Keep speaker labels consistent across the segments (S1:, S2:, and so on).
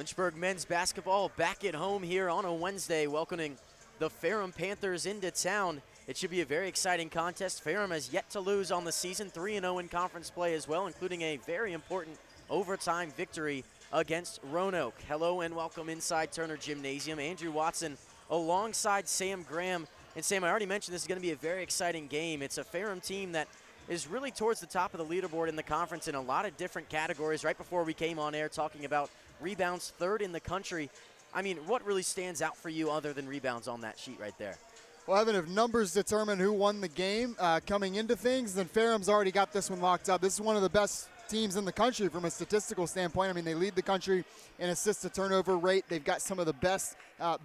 S1: Lynchburg men's basketball back at home here on a Wednesday, welcoming the Ferrum Panthers into town. It should be a very exciting contest. Ferrum has yet to lose on the season, 3-0 in conference play as well, including a very important overtime victory against Roanoke. Hello and welcome inside Turner Gymnasium. Andrew Watson alongside Sam Graham. And Sam, I already mentioned this is going to be a very exciting game. It's a Ferrum team that is really towards the top of the leaderboard in the conference in a lot of different categories. Right before we came on air talking about rebounds, third in the country. I mean, what really stands out for you other than rebounds on that sheet right there?
S2: Well, Evan, if numbers determine who won the game coming into things, then Ferrum's already got this one locked up. This is one of the best teams in the country from a statistical standpoint. I mean, they lead the country in assist-to-turnover rate. They've got some of the best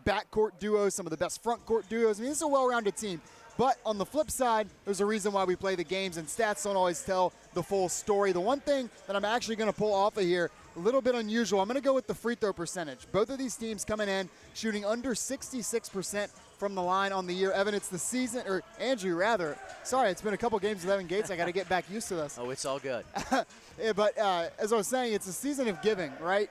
S2: backcourt duos, some of the best front-court duos. I mean, this is a well-rounded team. But on the flip side, there's a reason why we play the games, and stats don't always tell the full story. The one thing that I'm actually going to pull off of here, a little bit unusual, I'm going to go with the free throw percentage. Both of these teams coming in shooting under 66% from the line on the year. Evan, it's the season, or Andrew rather. Sorry, it's been a couple games with Evan Gates. I got to get back used to this.
S1: Oh, it's all good.
S2: Yeah, but as I was saying, it's a season of giving, right?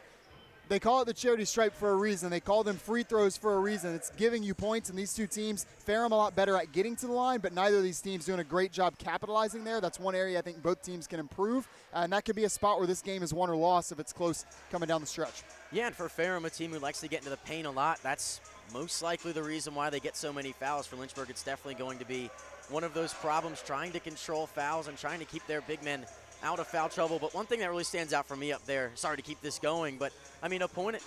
S2: They call it the charity stripe for a reason. They call them free throws for a reason. It's giving you points, and these two teams, Ferrum a lot better at getting to the line, but neither of these teams doing a great job capitalizing there. That's one area I think both teams can improve, and that could be a spot where this game is won or lost if it's close coming down the stretch.
S1: Yeah, and for Ferrum, a team who likes to get into the paint a lot, that's most likely the reason why they get so many fouls. For Lynchburg, it's definitely going to be one of those problems, trying to control fouls and trying to keep their big men out of foul trouble. But one thing that really stands out for me up there, sorry to keep this going, but I mean, opponent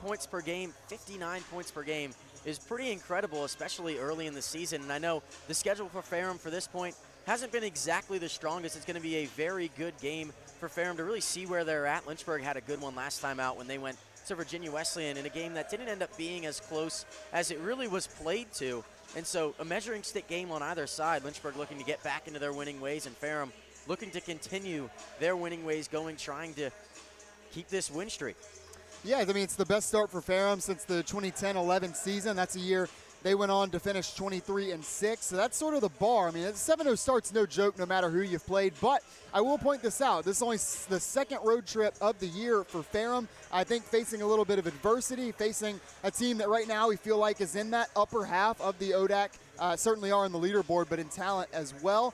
S1: points per game, 59 points per game is pretty incredible, especially early in the season. And I know the schedule for Ferrum for this point hasn't been exactly the strongest. It's going to be a very good game for Ferrum to really see where they're at. Lynchburg had a good one last time out when they went to Virginia Wesleyan in a game that didn't end up being as close as it really was played to. And so a measuring stick game on either side. Lynchburg looking to get back into their winning ways, and Ferrum looking to continue their winning ways going, trying to keep this win streak.
S2: Yeah, I mean, it's the best start for Ferrum since the 2010-11 season. That's a year they went on to finish 23-6. So that's sort of the bar. I mean, a 7-0 start's no joke no matter who you've played. But I will point this out. This is only the second road trip of the year for Ferrum. I think facing a little bit of adversity, facing a team that right now we feel like is in that upper half of the ODAC. Certainly are in the leaderboard, but in talent as well.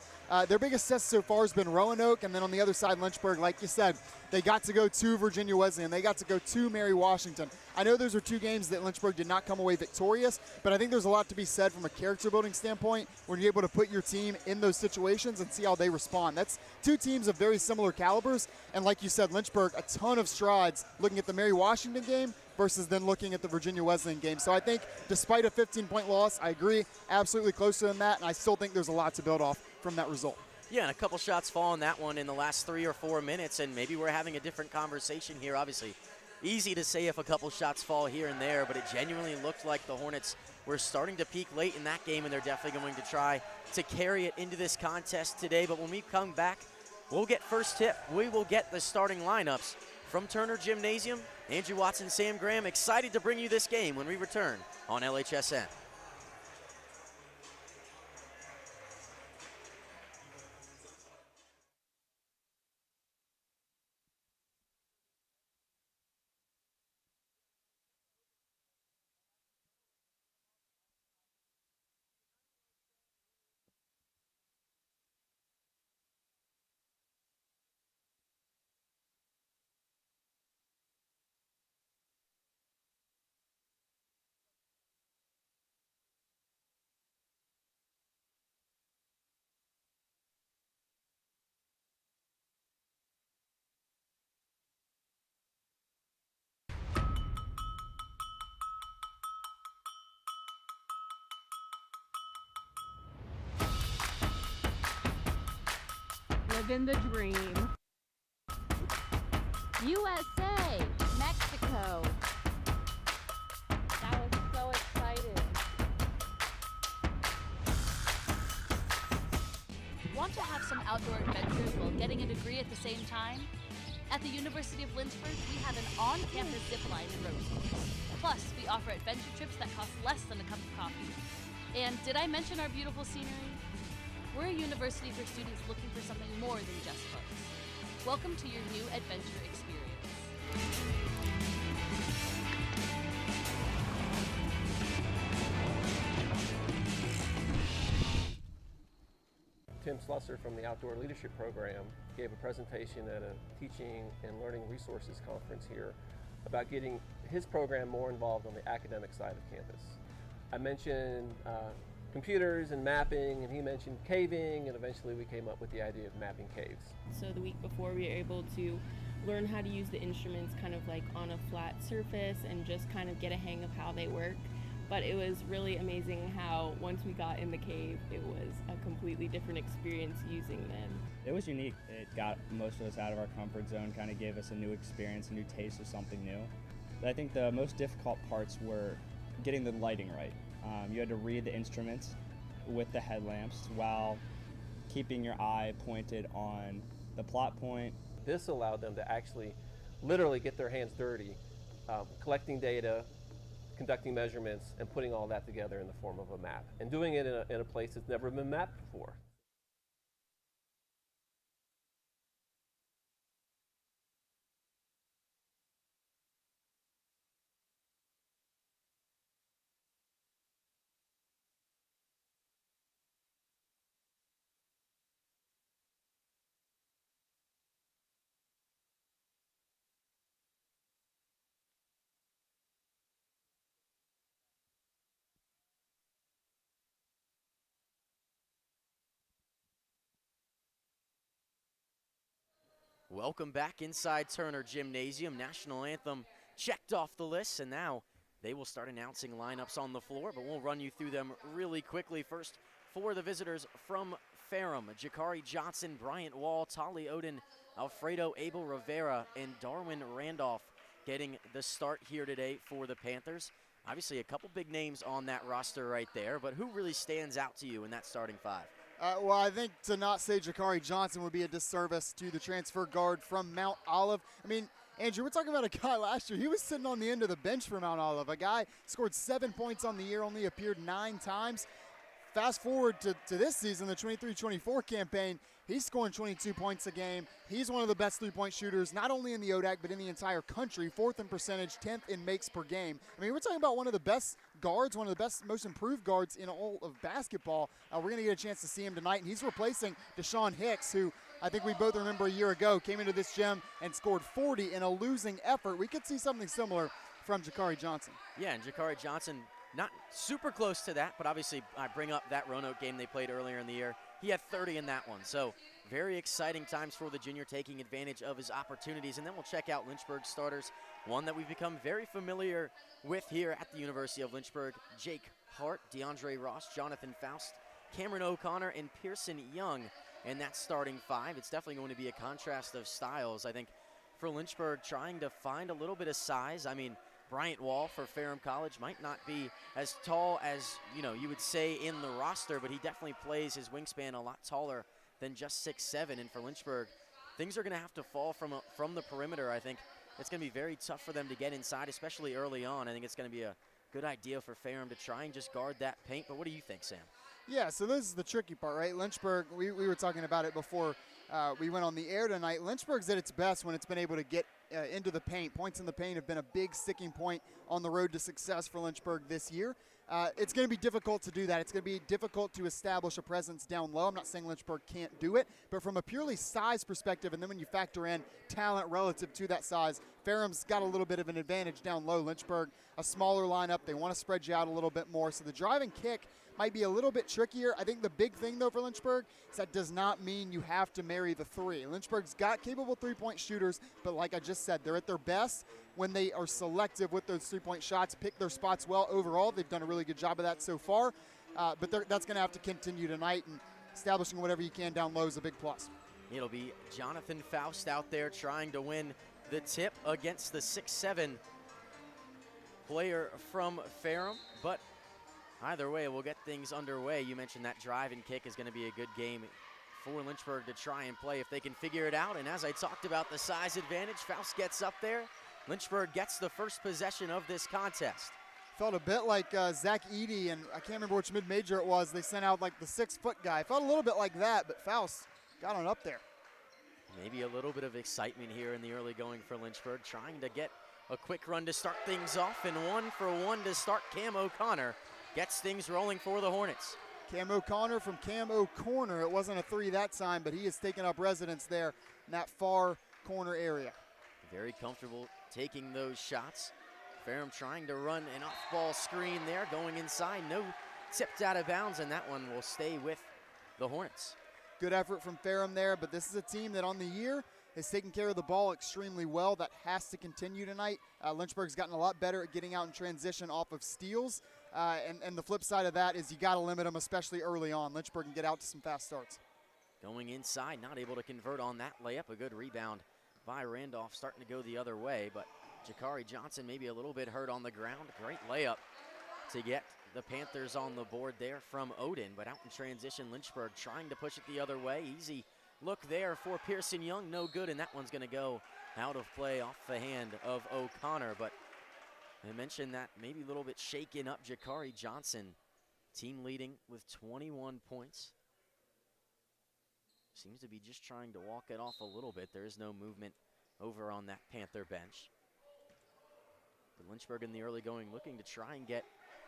S2: Their biggest test so far has been Roanoke, and then on the other side, Lynchburg, like you said, they got to go to Virginia Wesleyan. They got to go to Mary Washington. I know those are two games that Lynchburg did not come away victorious, but I think there's a lot to be said from a character-building standpoint when you're able to put your team in those situations and see how they respond. That's two teams of very similar calibers, and like you said, Lynchburg, a ton of strides looking at the Mary Washington game versus then looking at the Virginia Wesleyan game. So I think despite a 15-point loss, I agree, absolutely closer than that, and I still think there's a lot to build off from that result.
S1: Yeah, and a couple shots fall on that one in the last 3 or 4 minutes, and maybe we're having a different conversation here. Obviously, easy to say if a couple shots fall here and there, but it genuinely looked like the Hornets were starting to peak late in that game, and they're definitely going to try to carry it into this contest today. But when we come back, we'll get first tip. We will get the starting lineups from Turner Gymnasium. Andrew Watson, Sam Graham, excited to bring you this game when we return on LHSN.
S3: Living the dream.
S4: USA, Mexico. That was so exciting.
S5: Want to have some outdoor adventures while getting a degree at the same time? At the University of Lynchburg, we have an on-campus zip line and rope course. Plus, we offer adventure trips that cost less than a cup of coffee. And did I mention our beautiful scenery? We're a university for students looking for something more than just books. Welcome to your new adventure experience.
S6: Slusser from the Outdoor Leadership Program gave a presentation at a teaching and learning resources conference here about getting his program more involved on the academic side of campus. I mentioned computers and mapping, and he mentioned caving, and eventually we came up with the idea of mapping caves.
S7: So the week before we were able to learn how to use the instruments kind of like on a flat surface and just kind of get a hang of how they work. But it was really amazing how once we got in the cave, it was a completely different experience using them.
S8: It was unique. It got most of us out of our comfort zone, kind of gave us a new experience, a new taste of something new. But I think the most difficult parts were getting the lighting right. You had to read the instruments with the headlamps while keeping your eye pointed on the plot point.
S6: This allowed them to actually literally get their hands dirty, collecting data, conducting measurements, and putting all that together in the form of a map, and doing it in a place that's never been mapped before.
S1: Welcome back inside Turner Gymnasium. National anthem checked off the list, and now they will start announcing lineups on the floor, but we'll run you through them really quickly. First, for the visitors from Ferrum, Jakari Johnson, Bryant Wall, Tali Odin, Alfredo Abel Rivera, and Darwin Randolph getting the start here today for the Panthers. Obviously, a couple big names on that roster right there, but who really stands out to you in that starting five?
S2: Well, I think to not say Jakari Johnson would be a disservice to the transfer guard from Mount Olive. I mean, Andrew, we're talking about a guy last year. He was sitting on the end of the bench for Mount Olive. A guy scored 7 points on the year, only appeared 9 times. Fast forward to this season, the 23-24 campaign, he's scoring 22 points a game. He's one of the best three-point shooters, not only in the ODAC, but in the entire country. 4th in percentage, 10th in makes per game. I mean, we're talking about one of the best guards, one of the best, most improved guards in all of basketball. We're going to get a chance to see him tonight, and he's replacing Deshaun Hicks, who I think we both remember a year ago came into this gym and scored 40 in a losing effort. We could see something similar from Jakari Johnson.
S1: Yeah, and Jakari Johnson, not super close to that, but obviously I bring up that Roanoke game they played earlier in the year. He had 30 in that one, so very exciting times for the junior, taking advantage of his opportunities. And then we'll check out Lynchburg starters, one that we've become very familiar with here at the University of Lynchburg: Jake Hart, DeAndre Ross, Jonathan Faust, Cameron O'Connor, and Pearson Young in that starting five. It's definitely going to be a contrast of styles, I think, for Lynchburg, trying to find a little bit of size. I mean, Bryant Wall for Ferrum College might not be as tall as, you would say in the roster, but he definitely plays his wingspan a lot taller than just 6'7". And for Lynchburg, things are going to have to fall from the perimeter. I think it's going to be very tough for them to get inside, especially early on. I think it's going to be a good idea for Ferrum to try and just guard that paint. But what do you think, Sam?
S2: Yeah, so this is the tricky part, right? Lynchburg, we were talking about it before we went on the air tonight. Lynchburg's at its best when it's been able to get into the paint. Points in the paint have been a big sticking point on the road to success for Lynchburg this year. It's going to be difficult to do that. It's going to be difficult to establish a presence down low. I'm not saying Lynchburg can't do it, but from a purely size perspective, and then when you factor in talent relative to that size, Ferrum's got a little bit of an advantage down low. Lynchburg, a smaller lineup. They want to spread you out a little bit more. So the drive and kick might be a little bit trickier. I think the big thing, though, for Lynchburg is that does not mean you have to marry the three. Lynchburg's got capable three-point shooters, but like I just said, they're at their best when they are selective with those three-point shots, pick their spots well overall. They've done a really good job of that so far, but that's going to have to continue tonight, and establishing whatever you can down low is a big plus.
S1: It'll be Jonathan Faust out there trying to win the tip against the 6'7" player from Ferrum, but either way, we'll get things underway. You mentioned that drive and kick is going to be a good game for Lynchburg to try and play if they can figure it out. And as I talked about the size advantage, Faust gets up there. Lynchburg gets the first possession of this contest.
S2: Felt a bit like Zach Eady, and I can't remember which mid-major it was. They sent out like the 6-foot guy. Felt a little bit like that, but Faust got on up there.
S1: Maybe a little bit of excitement here in the early going for Lynchburg, trying to get a quick run to start things off, and 1 for 1 to start. Cam O'Connor gets things rolling for the Hornets.
S2: Cam O'Connor from Cam O'Corner. It wasn't a three that time, but he has taken up residence there in that far corner area.
S1: Very comfortable taking those shots. Ferrum trying to run an off-ball screen there, going inside. No tipped out of bounds, and that one will stay with the Hornets.
S2: Good effort from Ferrum there, but this is a team that on the year has taken care of the ball extremely well. That has to continue tonight. Lynchburg's gotten a lot better at getting out in transition off of steals. And the flip side of that is you got to limit them, especially early on. Lynchburg can get out to some fast starts.
S1: Going inside, not able to convert on that layup. A good rebound by Randolph, starting to go the other way, but Jakari Johnson maybe a little bit hurt on the ground. Great layup to get the Panthers on the board there from Odin, but out in transition, Lynchburg trying to push it the other way. Easy look there for Pearson Young, no good, and that one's going to go out of play off the hand of O'Connor. But I mentioned that maybe a little bit shaken up Jakari Johnson, team leading with 21 points. Seems to be just trying to walk it off a little bit. There is no movement over on that Panther bench. But Lynchburg in the early going looking to try and get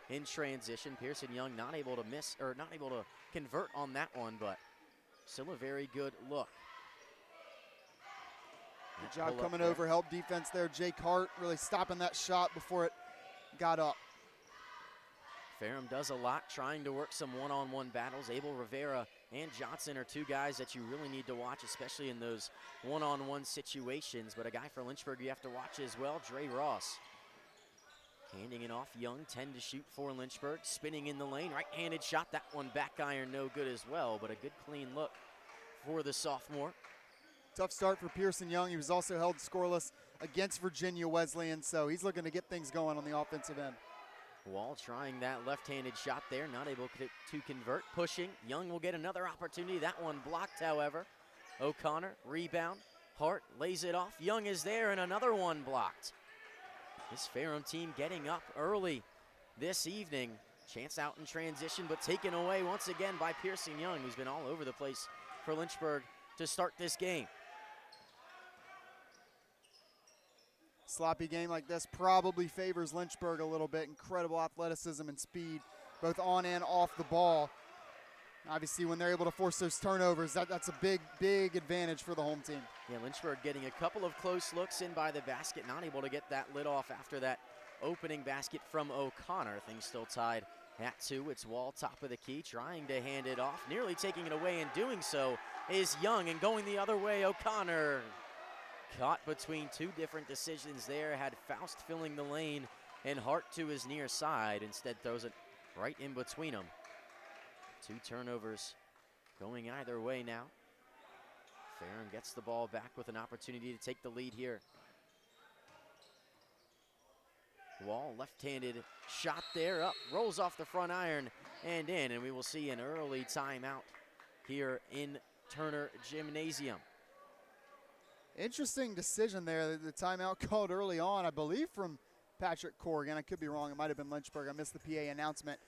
S1: in transition. Pearson Young not able to miss, or not able to convert on that one, but still a very good look.
S2: Good job coming over, help defense there. Jake Hart really stopping that shot before it got up.
S1: Ferrum does a lot, trying to work some one-on-one battles. Abel Rivera and Johnson are two guys that you really need to watch, especially in those one-on-one situations. But a guy for Lynchburg you have to watch as well, Dre Ross. Handing it off, Young, 10 to shoot for Lynchburg. Spinning in the lane, right-handed shot. That one back iron, no good as well, but a good clean look for the sophomore.
S2: Tough start for Pearson Young. He was also held scoreless against Virginia Wesleyan, so he's looking to get things going on the offensive end.
S1: Wall trying that left-handed shot there, not able to convert. Pushing, Young will get another opportunity. That one blocked, however. O'Connor, rebound. Hart lays it off. Young is there, and another one blocked. This Ferrum team getting up early this evening. Chance out in transition, but taken away once again by Pearson Young, who's been all over the place for Lynchburg to start this game.
S2: Sloppy game like this probably favors Lynchburg a little bit. Incredible athleticism and speed, both on and off the ball. Obviously, when they're able to force those turnovers, that's a big, big advantage for the home team.
S1: Yeah, Lynchburg getting a couple of close looks in by the basket, not able to get that lid off after that opening basket from O'Connor. Things still tied at 2. It's Wall, top of the key, trying to hand it off. Nearly taking it away, and doing so is Young, and going the other way, O'Connor. Caught between two different decisions there, had Faust filling the lane and Hart to his near side. Instead throws it right in between them. 2 turnovers going either way now. Ferrum gets the ball back with an opportunity to take the lead here. Wall, left-handed shot there, up, rolls off the front iron and in, and we will see an early timeout here in Turner Gymnasium.
S2: Interesting decision there, the timeout called early on, I believe from Patrick Corrigan. I could be wrong, it might have been Lynchburg. I missed the PA announcement.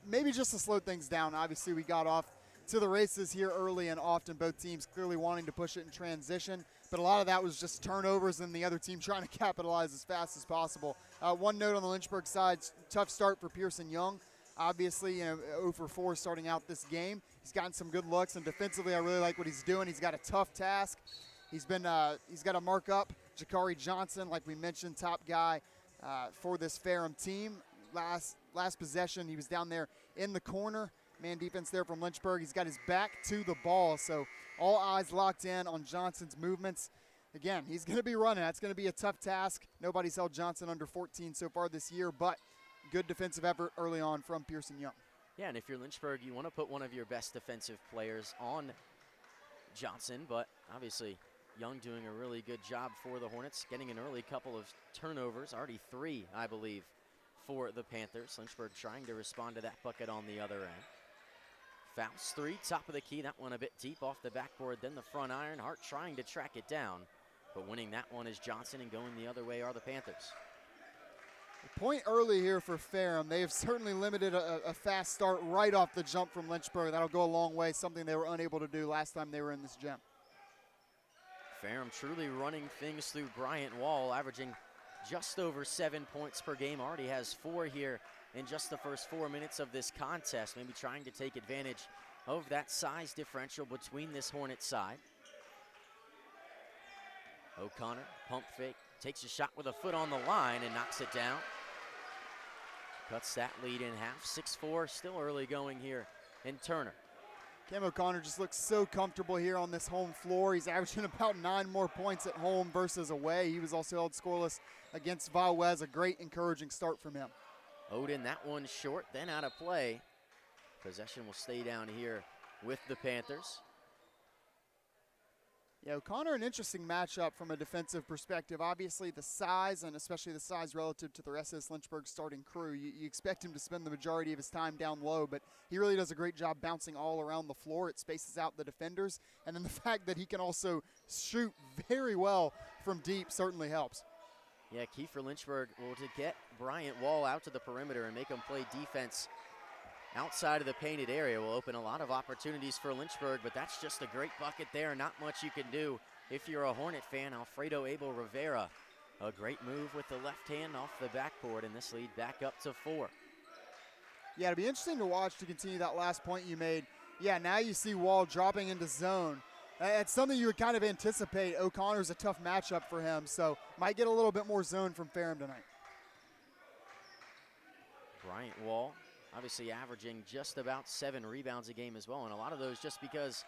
S2: Maybe just to slow things down. Obviously, we got off to the races here early and often, both teams clearly wanting to push it in transition, but a lot of that was just turnovers and the other team trying to capitalize as fast as possible. One note on the Lynchburg side, tough start for Pearson Young. Obviously, 0 for 4 starting out this game. He's gotten some good looks, and defensively, I really like what he's doing. He's got a tough task. He's got to mark up Jakari Johnson, like we mentioned, top guy for this Ferrum team. Last possession, he was down there in the corner. Man defense there from Lynchburg. He's got his back to the ball, so all eyes locked in on Johnson's movements. Again, he's going to be running. That's going to be a tough task. Nobody's held Johnson under 14 so far this year, but good defensive effort early on from Pearson Young.
S1: Yeah, and if you're Lynchburg, you want to put one of your best defensive players on Johnson, but obviously Young doing a really good job for the Hornets, getting an early couple of turnovers, already 3, I believe, for the Panthers. Lynchburg trying to respond to that bucket on the other end. Faust 3, top of the key, that one a bit deep off the backboard, then the front iron. Hart trying to track it down, but winning that one is Johnson, and going the other way are the Panthers.
S2: A point early here for Ferrum. They have certainly limited a fast start right off the jump from Lynchburg. That'll go a long way, something they were unable to do last time they were in this gym.
S1: Ferrum truly running things through Bryant Wall, averaging just over 7 points per game. Already has 4 here in just the first 4 minutes of this contest, maybe trying to take advantage of that size differential between this Hornet side. O'Connor, pump fake, takes a shot with a foot on the line and knocks it down. Cuts that lead in half. 6-4, still early going here in Turner.
S2: Cam O'Connor just looks so comfortable here on this home floor. He's averaging about 9 more points at home versus away. He was also held scoreless against Valwez. A great encouraging start from him.
S1: Odin, that one short, then out of play. Possession will stay down here with the Panthers.
S2: Yeah, O'Connor, an interesting matchup from a defensive perspective. Obviously, the size, and especially the size relative to the rest of this Lynchburg starting crew. You expect him to spend the majority of his time down low, but he really does a great job bouncing all around the floor. It spaces out the defenders, and then the fact that he can also shoot very well from deep certainly helps.
S1: Yeah, key for Lynchburg will to get Bryant Wall out to the perimeter and make him play defense outside of the painted area. Will open a lot of opportunities for Lynchburg, but that's just a great bucket there. Not much you can do if you're a Hornet fan. Alfredo Abel Rivera, a great move with the left hand off the backboard, and this lead back up to 4.
S2: Yeah, it'll be interesting to watch to continue that last point you made. Yeah, now you see Wall dropping into zone. It's something you would kind of anticipate. O'Connor's a tough matchup for him, so might get a little bit more zone from Ferrum tonight.
S1: Bryant Wall, obviously averaging just about 7 rebounds a game as well, and a lot of those just because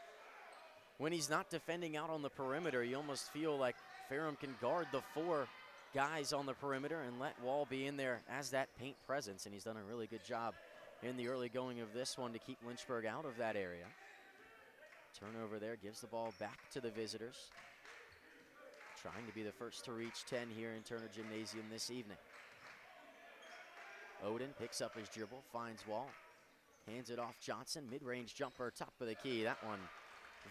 S1: when he's not defending out on the perimeter, you almost feel like Ferrum can guard the 4 guys on the perimeter and let Wall be in there as that paint presence, and he's done a really good job in the early going of this one to keep Lynchburg out of that area. Turnover there, gives the ball back to the visitors. Trying to be the first to reach 10 here in Turner Gymnasium this evening. Odin picks up his dribble, finds Wall, hands it off Johnson, mid-range jumper, top of the key. That one,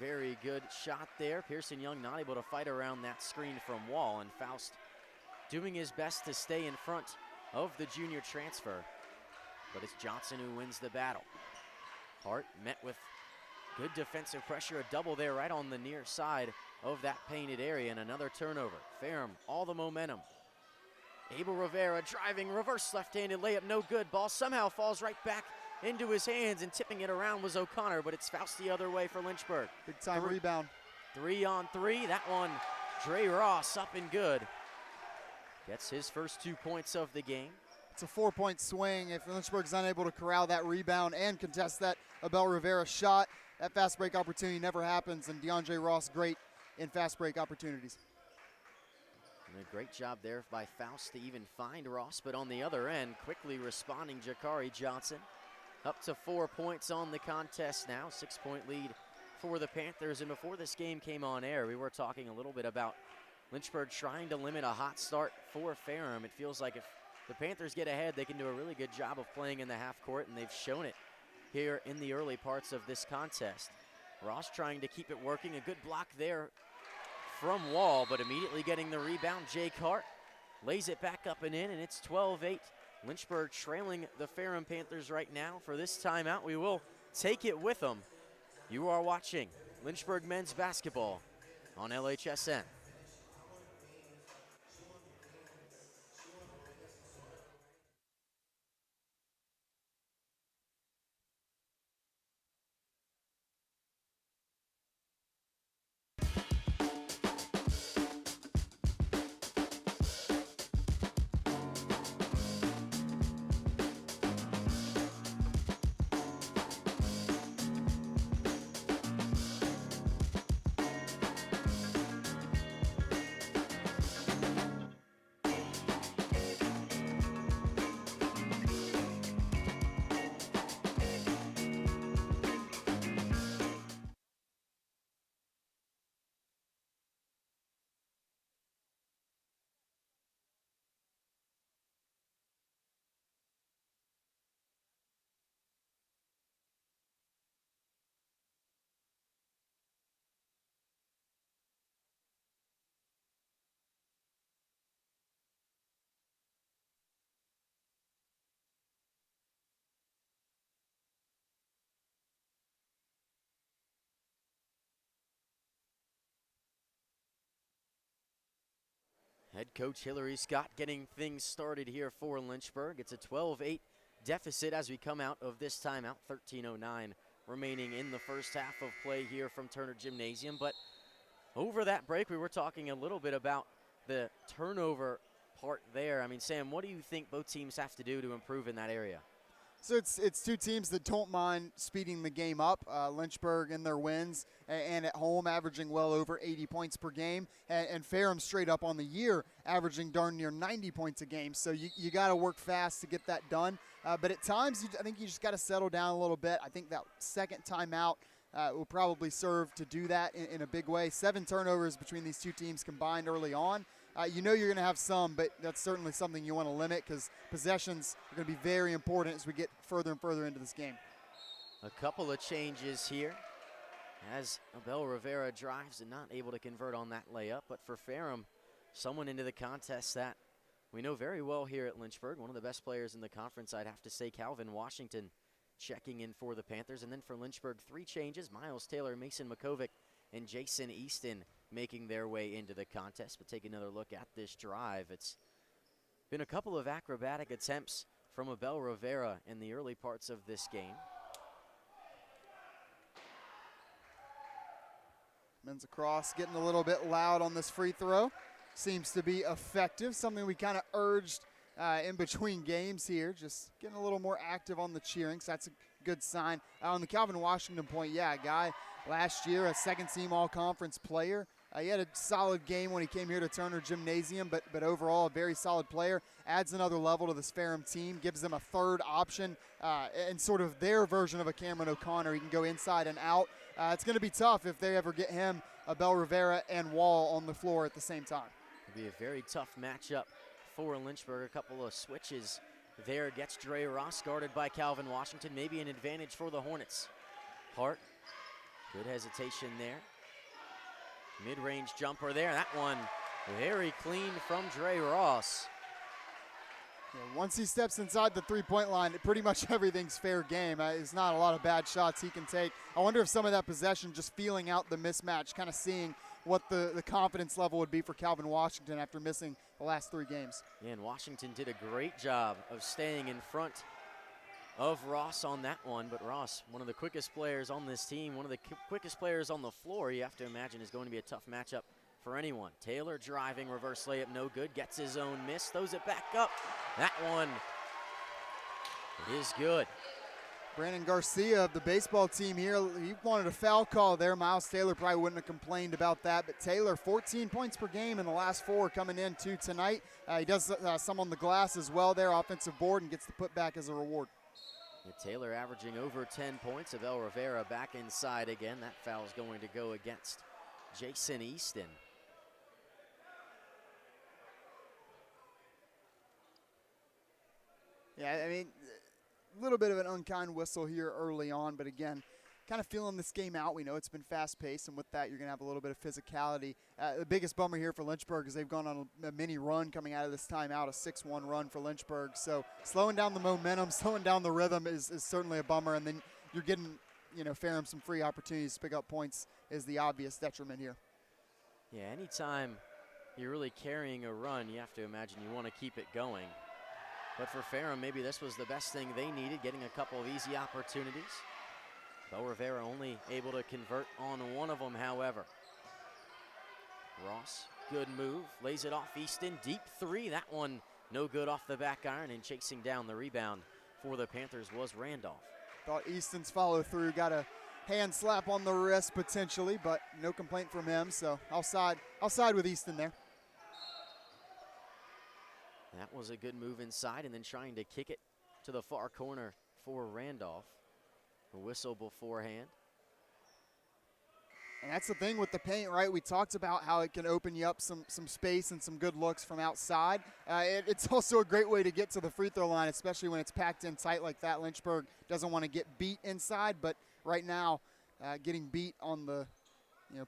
S1: very good shot there. Pearson Young not able to fight around that screen from Wall, and Faust doing his best to stay in front of the junior transfer. But it's Johnson who wins the battle. Hart met with good defensive pressure, a double there right on the near side of that painted area, and another turnover. Ferrum, all the momentum. Abel Rivera driving, reverse left-handed layup, no good. Ball somehow falls right back into his hands, and tipping it around was O'Connor, but it's Faust the other way for Lynchburg.
S2: Big time rebound.
S1: 3 on 3, that one, Dre Ross up and good. Gets his first 2 points of the game.
S2: It's a 4-point swing if Lynchburg's unable to corral that rebound and contest that Abel Rivera shot. That fast break opportunity never happens, and DeAndre Ross great in fast break opportunities.
S1: And a great job there by Faust to even find Ross, but on the other end, quickly responding Jakari Johnson. Up to 4 points on the contest now, 6-point lead for the Panthers. And before this game came on air, we were talking a little bit about Lynchburg trying to limit a hot start for Ferrum. It feels like if the Panthers get ahead, they can do a really good job of playing in the half court, and they've shown it here in the early parts of this contest. Ross trying to keep it working, a good block there from Wall, but immediately getting the rebound. Jake Hart lays it back up and in, and it's 12-8. Lynchburg trailing the Ferrum Panthers right now. For this timeout, we will take it with them. You are watching Lynchburg men's basketball on LHSN. Head coach Hillary Scott getting things started here for Lynchburg. It's a 12-8 deficit as we come out of this timeout. 13:09 remaining in the first half of play here from Turner Gymnasium. But over that break, we were talking a little bit about the turnover part there. I mean, Sam, what do you think both teams have to do to improve in that area?
S2: So it's two teams that don't mind speeding the game up. Lynchburg in their wins and at home averaging well over 80 points per game, and Ferrum straight up on the year averaging darn near 90 points a game. So you got to work fast to get that done. But at times, I think you just got to settle down a little bit. I think that second timeout will probably serve to do that in a big way. 7 turnovers between these two teams combined early on. You know you're going to have some, but that's certainly something you want to limit because possessions are going to be very important as we get further and further into this game.
S1: A couple of changes here as Abel Rivera drives and not able to convert on that layup. But for Ferrum, someone into the contest that we know very well here at Lynchburg, one of the best players in the conference, I'd have to say, Calvin Washington, checking in for the Panthers. And then for Lynchburg, 3 changes: Miles Taylor, Mason Makovic, and Jason Easton making their way into the contest. But take another look at this drive. It's been a couple of acrobatic attempts from Abel Rivera in the early parts of this game.
S2: Men's across getting a little bit loud on this free throw. Seems to be effective, something we kind of urged in between games here, just getting a little more active on the cheering, so that's a good sign. On the Calvin Washington point, yeah, a guy last year, a second-team all-conference player. He had a solid game when he came here to Turner Gymnasium, but overall a very solid player. Adds another level to this Ferrum team, gives them a third option and sort of their version of a Cameron O'Connor. He can go inside and out. It's going to be tough if they ever get him, Abel Rivera, and Wall on the floor at the same time.
S1: It'll be a very tough matchup for Lynchburg. A couple of switches there. Gets Dre Ross guarded by Calvin Washington. Maybe an advantage for the Hornets. Hart, good hesitation there. Mid-range jumper there. That one very clean from Dre Ross.
S2: Yeah, once he steps inside the three-point line, pretty much everything's fair game. There's not a lot of bad shots he can take. I wonder if some of that possession, just feeling out the mismatch, kind of seeing what the confidence level would be for Calvin Washington after missing the last 3 games.
S1: Yeah, and Washington did a great job of staying in front of Ross on that one. But Ross, one of the quickest players on this team, one of the quickest players on the floor, you have to imagine is going to be a tough matchup for anyone. Taylor driving, reverse layup, no good. Gets his own miss, throws it back up. That one is good.
S2: Brandon Garcia of the baseball team here, he wanted a foul call there. Miles Taylor probably wouldn't have complained about that, but Taylor, 14 points per game in the last 4 coming into tonight. He does some on the glass as well there, offensive board, and gets the putback as a reward.
S1: Yeah, Taylor averaging over 10 points. Abel Rivera back inside again. That foul is going to go against Jason Easton.
S2: Yeah, I mean, a little bit of an unkind whistle here early on, but again, kind of feeling this game out. We know it's been fast-paced, and with that, you're going to have a little bit of physicality. The biggest bummer here for Lynchburg is they've gone on a mini run coming out of this timeout, a 6-1 run for Lynchburg. So slowing down the momentum, slowing down the rhythm is certainly a bummer, and then you're getting, Ferrum some free opportunities to pick up points is the obvious detriment here.
S1: Yeah, anytime you're really carrying a run, you have to imagine you want to keep it going. But for Ferrum, maybe this was the best thing they needed, getting a couple of easy opportunities. Bo Rivera only able to convert on one of them, however. Ross, good move, lays it off Easton, deep 3. That one no good off the back iron, and chasing down the rebound for the Panthers was Randolph.
S2: Thought Easton's follow through, got a hand slap on the wrist potentially, but no complaint from him, so I'll side with Easton there.
S1: That was a good move inside, and then trying to kick it to the far corner for Randolph. A whistle beforehand.
S2: And that's the thing with the paint, right? We talked about how it can open you up some space and some good looks from outside. It's also a great way to get to the free throw line, especially when it's packed in tight like that. Lynchburg doesn't want to get beat inside, but right now getting beat on the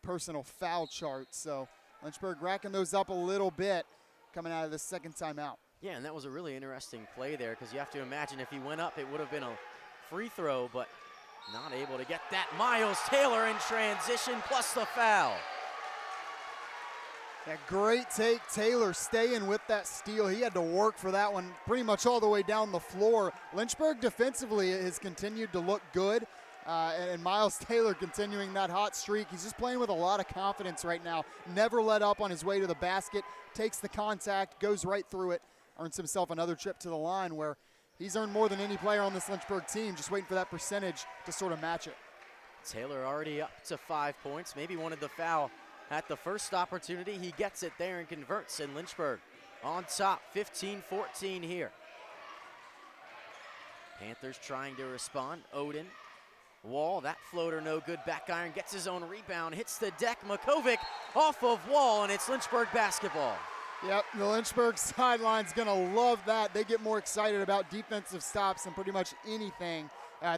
S2: personal foul chart. So Lynchburg racking those up a little bit coming out of the second timeout.
S1: Yeah, and that was a really interesting play there, because you have to imagine if he went up, it would have been a free throw, but not able to get that. Miles Taylor in transition, plus the foul.
S2: Yeah, great take. Taylor staying with that steal. He had to work for that one pretty much all the way down the floor. Lynchburg defensively has continued to look good. And Miles Taylor continuing that hot streak. He's just playing with a lot of confidence right now. Never let up on his way to the basket. Takes the contact, goes right through it. Earns himself another trip to the line where he's earned more than any player on this Lynchburg team. Just waiting for that percentage to sort of match it. Taylor
S1: already up to 5 points. Maybe wanted the foul at the first opportunity. He gets it there and converts, and Lynchburg on top, 15-14 here. Panthers trying to respond. Odin, Wall, that floater no good. Back iron, gets his own rebound, hits the deck. Makovic off of Wall, and it's Lynchburg basketball.
S2: Yep, the Lynchburg sideline's going to love that. They get more excited about defensive stops than pretty much anything.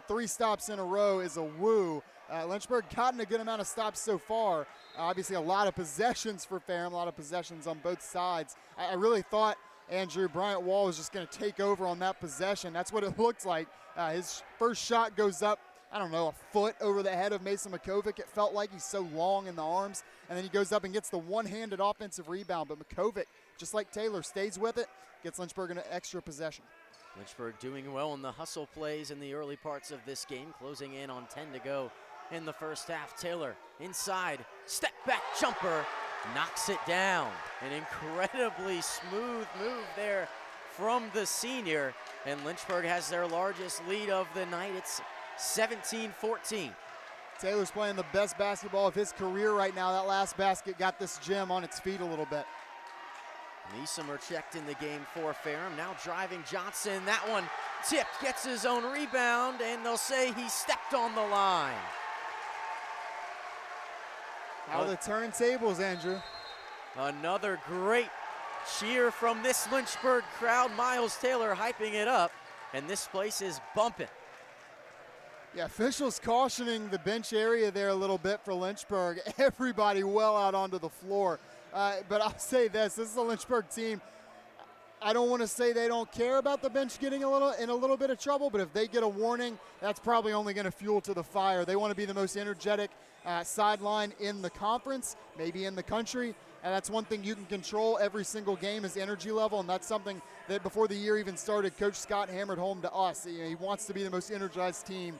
S2: 3 stops in a row is a woo. Lynchburg gotten a good amount of stops so far. Obviously a lot of possessions for Ferrum, a lot of possessions on both sides. I really thought Andrew Bryant Wall was just going to take over on that possession. That's what it looked like. His first shot goes up, I don't know, a foot over the head of Mason Makovic. It felt like he's so long in the arms. And then he goes up and gets the one-handed offensive rebound. But Makovic, just like Taylor, stays with it, gets Lynchburg an extra possession.
S1: Lynchburg doing well in the hustle plays in the early parts of this game, closing in on 10 to go in the first half. Taylor inside, step back jumper, knocks it down. An incredibly smooth move there from the senior, and Lynchburg has their largest lead of the night. It's 17-14.
S2: Taylor's playing the best basketball of his career right now. That last basket got this gym on its feet a little bit.
S1: Niesemer checked in the game for Ferrum. Now driving Johnson. That one tipped, gets his own rebound, and they'll say he stepped on the line.
S2: How the turntables, Andrew.
S1: Another great cheer from this Lynchburg crowd. Miles Taylor hyping it up, and this place is bumping.
S2: Yeah, officials cautioning the bench area there a little bit for Lynchburg. Everybody well out onto the floor. But I'll say this is a Lynchburg team. I don't want to say they don't care about the bench getting in a little bit of trouble, but if they get a warning, that's probably only going to fuel to the fire. They want to be the most energetic sideline in the conference, maybe in the country, and that's one thing you can control every single game is energy level, and that's something that before the year even started, Coach Scott hammered home to us. He wants to be the most energized team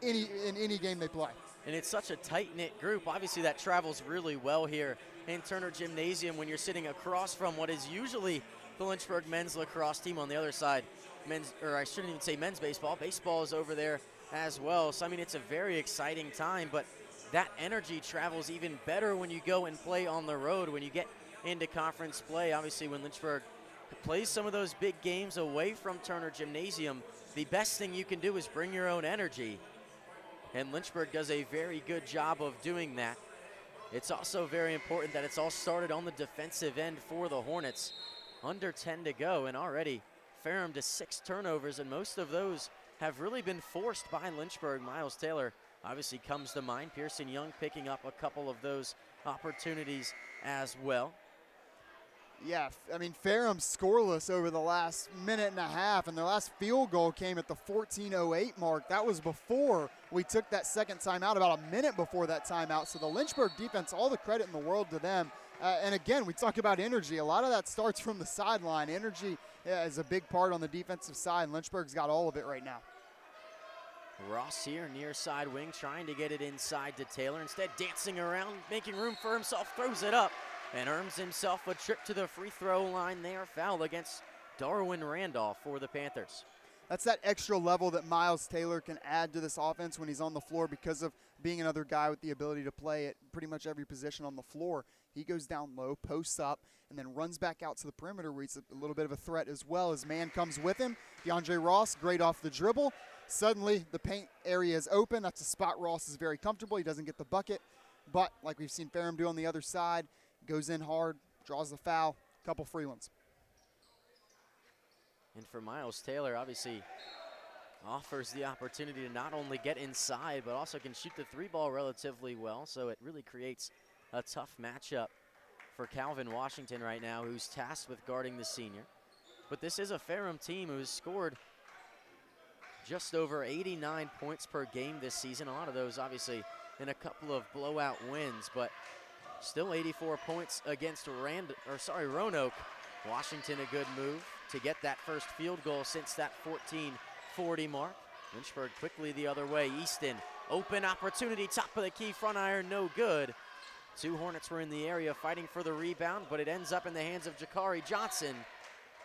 S2: in any game they play.
S1: And it's such a tight-knit group. Obviously, that travels really well here in Turner Gymnasium when you're sitting across from what is usually the Lynchburg men's lacrosse team on the other side. I shouldn't even say men's baseball. Baseball is over there as well. So, I mean, it's a very exciting time, but that energy travels even better when you go and play on the road, when you get into conference play. Obviously, when Lynchburg plays some of those big games away from Turner Gymnasium, the best thing you can do is bring your own energy. And Lynchburg does a very good job of doing that. It's also very important that it's all started on the defensive end for the Hornets. Under 10 to go, and already Ferrum to 6 turnovers, and most of those have really been forced by Lynchburg. Miles Taylor obviously comes to mind. Pearson Young picking up a couple of those opportunities as well.
S2: Yeah, I mean, Ferrum's scoreless over the last minute and a half, and their last field goal came at the 14:08 mark. That was before we took that second timeout, about a minute before that timeout. So the Lynchburg defense, all the credit in the world to them. And again, we talk about energy. A lot of that starts from the sideline. Energy is a big part on the defensive side, and Lynchburg's got all of it right now.
S1: Ross here, near side wing, trying to get it inside to Taylor. Instead, dancing around, making room for himself, throws it up, and earns himself a trip to the free throw line there. Foul against Darwin Randolph for the Panthers.
S2: That's that extra level that Miles Taylor can add to this offense when he's on the floor because of being another guy with the ability to play at pretty much every position on the floor. He goes down low, posts up, and then runs back out to the perimeter where he's a little bit of a threat as well. His man comes with him. DeAndre Ross, great off the dribble. Suddenly, the paint area is open. That's a spot Ross is very comfortable. He doesn't get the bucket. But like we've seen Ferrum do on the other side, goes in hard, draws the foul, couple free ones.
S1: And for Miles Taylor, obviously offers the opportunity to not only get inside, but also can shoot the 3-ball relatively well. So it really creates a tough matchup for Calvin Washington right now, who's tasked with guarding the senior. But this is a Ferrum team who's scored just over 89 points per game this season. A lot of those obviously in a couple of blowout wins, but Still 84 points against Roanoke. Washington a good move to get that first field goal since that 14:40 mark. Lynchburg quickly the other way. Easton, open opportunity, top of the key, front iron, no good. Two Hornets were in the area fighting for the rebound, but it ends up in the hands of Jakari Johnson.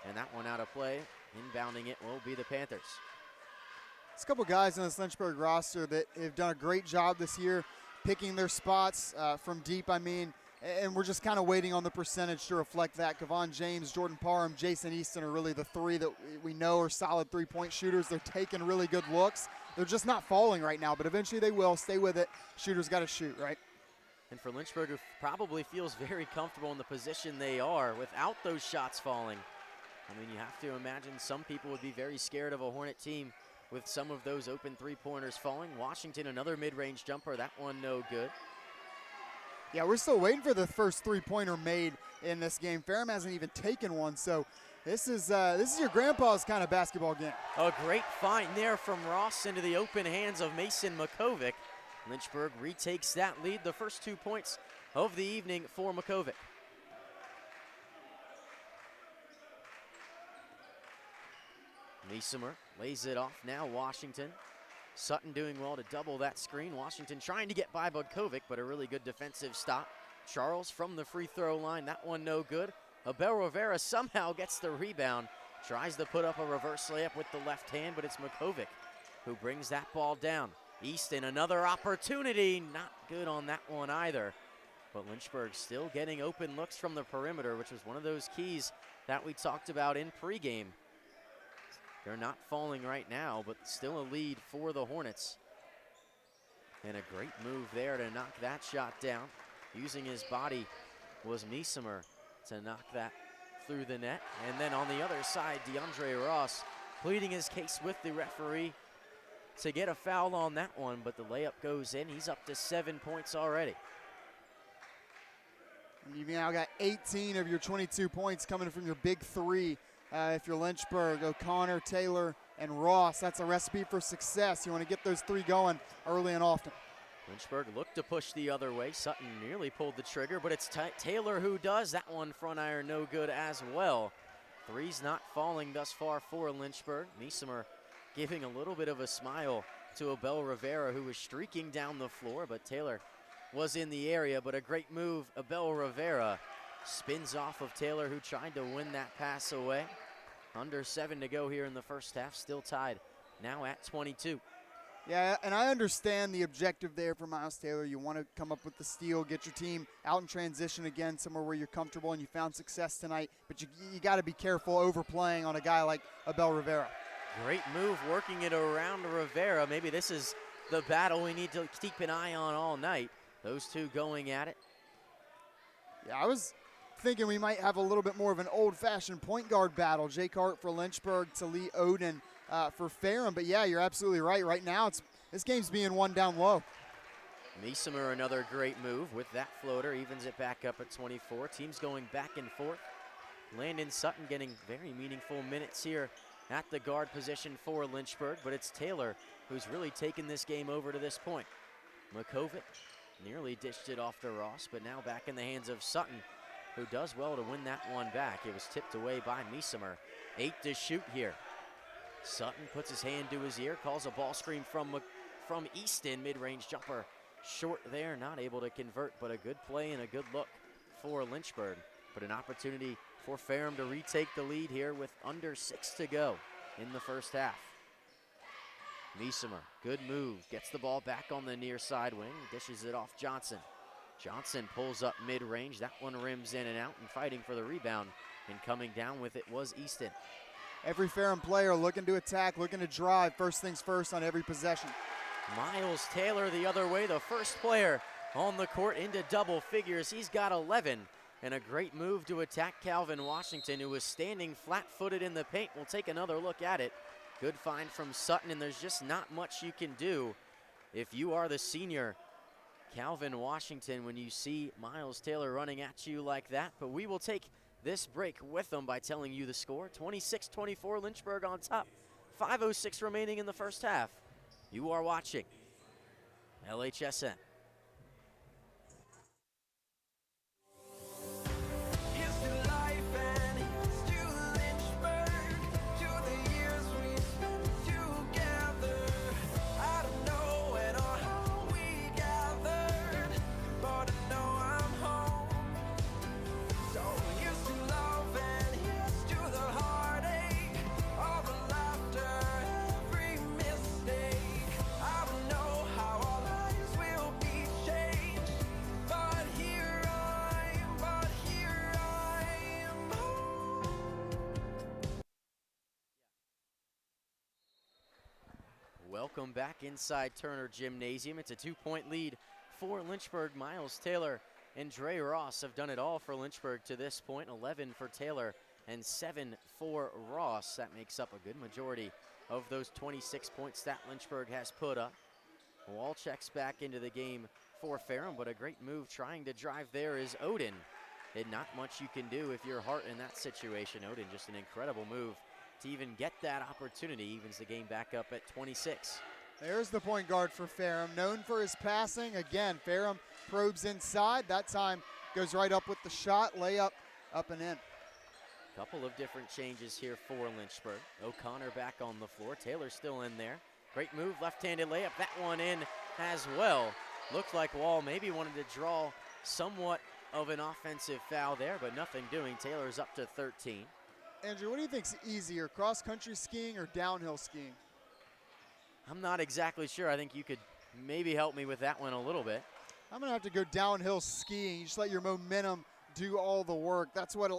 S1: And that one out of play. Inbounding it will be the Panthers.
S2: There's a couple guys on this Lynchburg roster that have done a great job this year picking their spots from deep, and we're just kind of waiting on the percentage to reflect that. Kevon James, Jordan Parham, Jason Easton are really the three that we know are solid three-point shooters. They're taking really good looks. They're just not falling right now, but eventually they will. Stay with it. Shooters got to shoot, right?
S1: And for Lynchburg, who probably feels very comfortable in the position they are without those shots falling. You have to imagine some people would be very scared of a Hornet team with some of those open three-pointers falling. Washington, another mid-range jumper. That one no good.
S2: Yeah, we're still waiting for the first three-pointer made in this game. Ferrum hasn't even taken one, so this is your grandpa's kind of basketball game.
S1: A great find there from Ross into the open hands of Mason Makovic. Lynchburg retakes that lead, the first 2 points of the evening for Makovic. Niesemer lays it off now, Washington. Sutton doing well to double that screen. Washington trying to get by Budkovic, but a really good defensive stop. Charles from the free throw line, that one no good. Abel Rivera somehow gets the rebound. Tries to put up a reverse layup with the left hand, but it's Makovic who brings that ball down. Easton, another opportunity. Not good on that one either. But Lynchburg still getting open looks from the perimeter, which was one of those keys that we talked about in pregame. They're not falling right now, but still a lead for the Hornets. And a great move there to knock that shot down. Using his body was Niesemer to knock that through the net. And then on the other side, DeAndre Ross pleading his case with the referee to get a foul on that one, but the layup goes in. He's up to 7 points already.
S2: You've now got 18 of your 22 points coming from your big three. If you're Lynchburg, O'Connor, Taylor, and Ross, that's a recipe for success. You want to get those three going early and often.
S1: Lynchburg looked to push the other way. Sutton nearly pulled the trigger, but it's Taylor who does. That one front iron no good as well. Three's not falling thus far for Lynchburg. Niesemer giving a little bit of a smile to Abel Rivera, who was streaking down the floor, but Taylor was in the area. But a great move. Abel Rivera spins off of Taylor, who tried to win that pass away. Under 7 to go here in the first half, still tied now at 22.
S2: Yeah, and I understand the objective there for Miles Taylor. You want to come up with the steal, get your team out in transition again, somewhere where you're comfortable, and you found success tonight. But you got to be careful overplaying on a guy like Abel Rivera.
S1: Great move, working it around Rivera. Maybe this is the battle we need to keep an eye on all night. Those two going at it.
S2: Yeah, I was thinking we might have a little bit more of an old-fashioned point guard battle. Jake Hart for Lynchburg to Lee Oden for Ferrum. But yeah, you're absolutely right. Right now, this game's being won down low.
S1: Niesemer, another great move with that floater, evens it back up at 24. Teams going back and forth. Landon Sutton getting very meaningful minutes here at the guard position for Lynchburg, but it's Taylor who's really taken this game over to this point. Makovic nearly dished it off to Ross, but now back in the hands of Sutton, who does well to win that one back. It was tipped away by Niesemer. 8 to shoot here. Sutton puts his hand to his ear, calls a ball screen from Easton. Mid-range jumper short there, not able to convert, but a good play and a good look for Lynchburg. But an opportunity for Ferrum to retake the lead here with under 6 to go in the first half. Niesemer, good move, gets the ball back on the near side wing, dishes it off Johnson. Johnson pulls up mid-range. That one rims in and out, and fighting for the rebound. And coming down with it was Easton.
S2: Every Ferrum player looking to attack, looking to drive. First things first on every possession.
S1: Miles Taylor the other way, the first player on the court into double figures. He's got 11. And a great move to attack Calvin Washington, who was standing flat-footed in the paint. We'll take another look at it. Good find from Sutton, and there's just not much you can do if you are the senior Calvin Washington when you see Miles Taylor running at you like that. But we will take this break with them by telling you the score. 26-24, Lynchburg on top. 5:06 remaining in the first half. You are watching LHSN. Welcome back inside Turner Gymnasium. It's a 2-point lead for Lynchburg. Miles Taylor and Dre Ross have done it all for Lynchburg to this point. 11 for Taylor and 7 for Ross. That makes up a good majority of those 26 points that Lynchburg has put up. Wall checks back into the game for Ferrum, but a great move trying to drive there is Odin. And not much you can do if you're Hart in that situation. Odin, just an incredible move to even get that opportunity. Evens the game back up at 26.
S2: There's the point guard for Ferrum, known for his passing. Again, Ferrum probes inside. That time goes right up with the shot, layup, up and in.
S1: Couple of different changes here for Lynchburg. O'Connor back on the floor. Taylor still in there. Great move, left-handed layup. That one in as well. Looked like Wall maybe wanted to draw somewhat of an offensive foul there, but nothing doing. Taylor's up to 13.
S2: Andrew, what do you think's easier, cross-country skiing or downhill skiing?
S1: I'm not exactly sure. I think you could maybe help me with that one a little bit.
S2: I'm going to have to go downhill skiing. You just let your momentum do all the work. That's what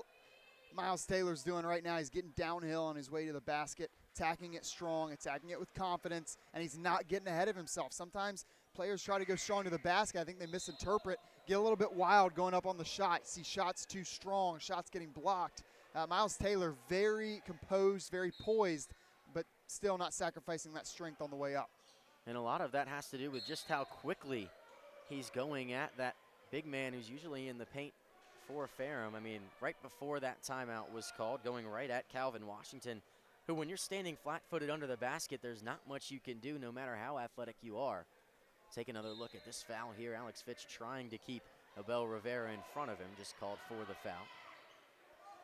S2: Miles Taylor's doing right now. He's getting downhill on his way to the basket, attacking it strong, attacking it with confidence, and he's not getting ahead of himself. Sometimes players try to go strong to the basket. I think they misinterpret, get a little bit wild going up on the shot. See shots too strong, shots getting blocked. Miles Taylor very composed, very poised, but still not sacrificing that strength on the way up.
S1: And a lot of that has to do with just how quickly he's going at that big man who's usually in the paint for Ferrum. I mean, right before that timeout was called, going right at Calvin Washington, who when you're standing flat-footed under the basket, there's not much you can do no matter how athletic you are. Take another look at this foul here. Alex Fitch trying to keep Abel Rivera in front of him, just called for the foul.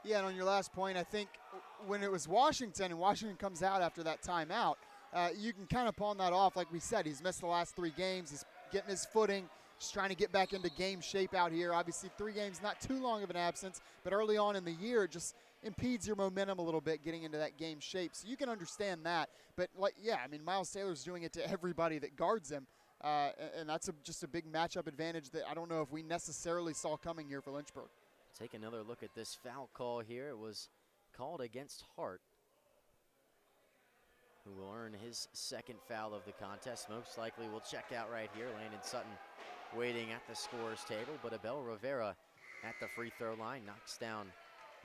S2: Yeah, and on your last point, I think when it was Washington and Washington comes out after that timeout, you can kind of pawn that off. Like we said, he's missed the last 3 games. He's getting his footing, just trying to get back into game shape out here. Obviously, 3 games, not too long of an absence, but early on in the year, it just impedes your momentum a little bit getting into that game shape. So you can understand that. But, like, yeah, I mean, Miles Taylor's doing it to everybody that guards him. And that's just a big matchup advantage that I don't know if we necessarily saw coming here for Lynchburg.
S1: Take another look at this foul call here. It was called against Hart, who will earn his 2nd foul of the contest. Most likely will check out right here. Landon Sutton waiting at the scorer's table, but Abel Rivera at the free throw line knocks down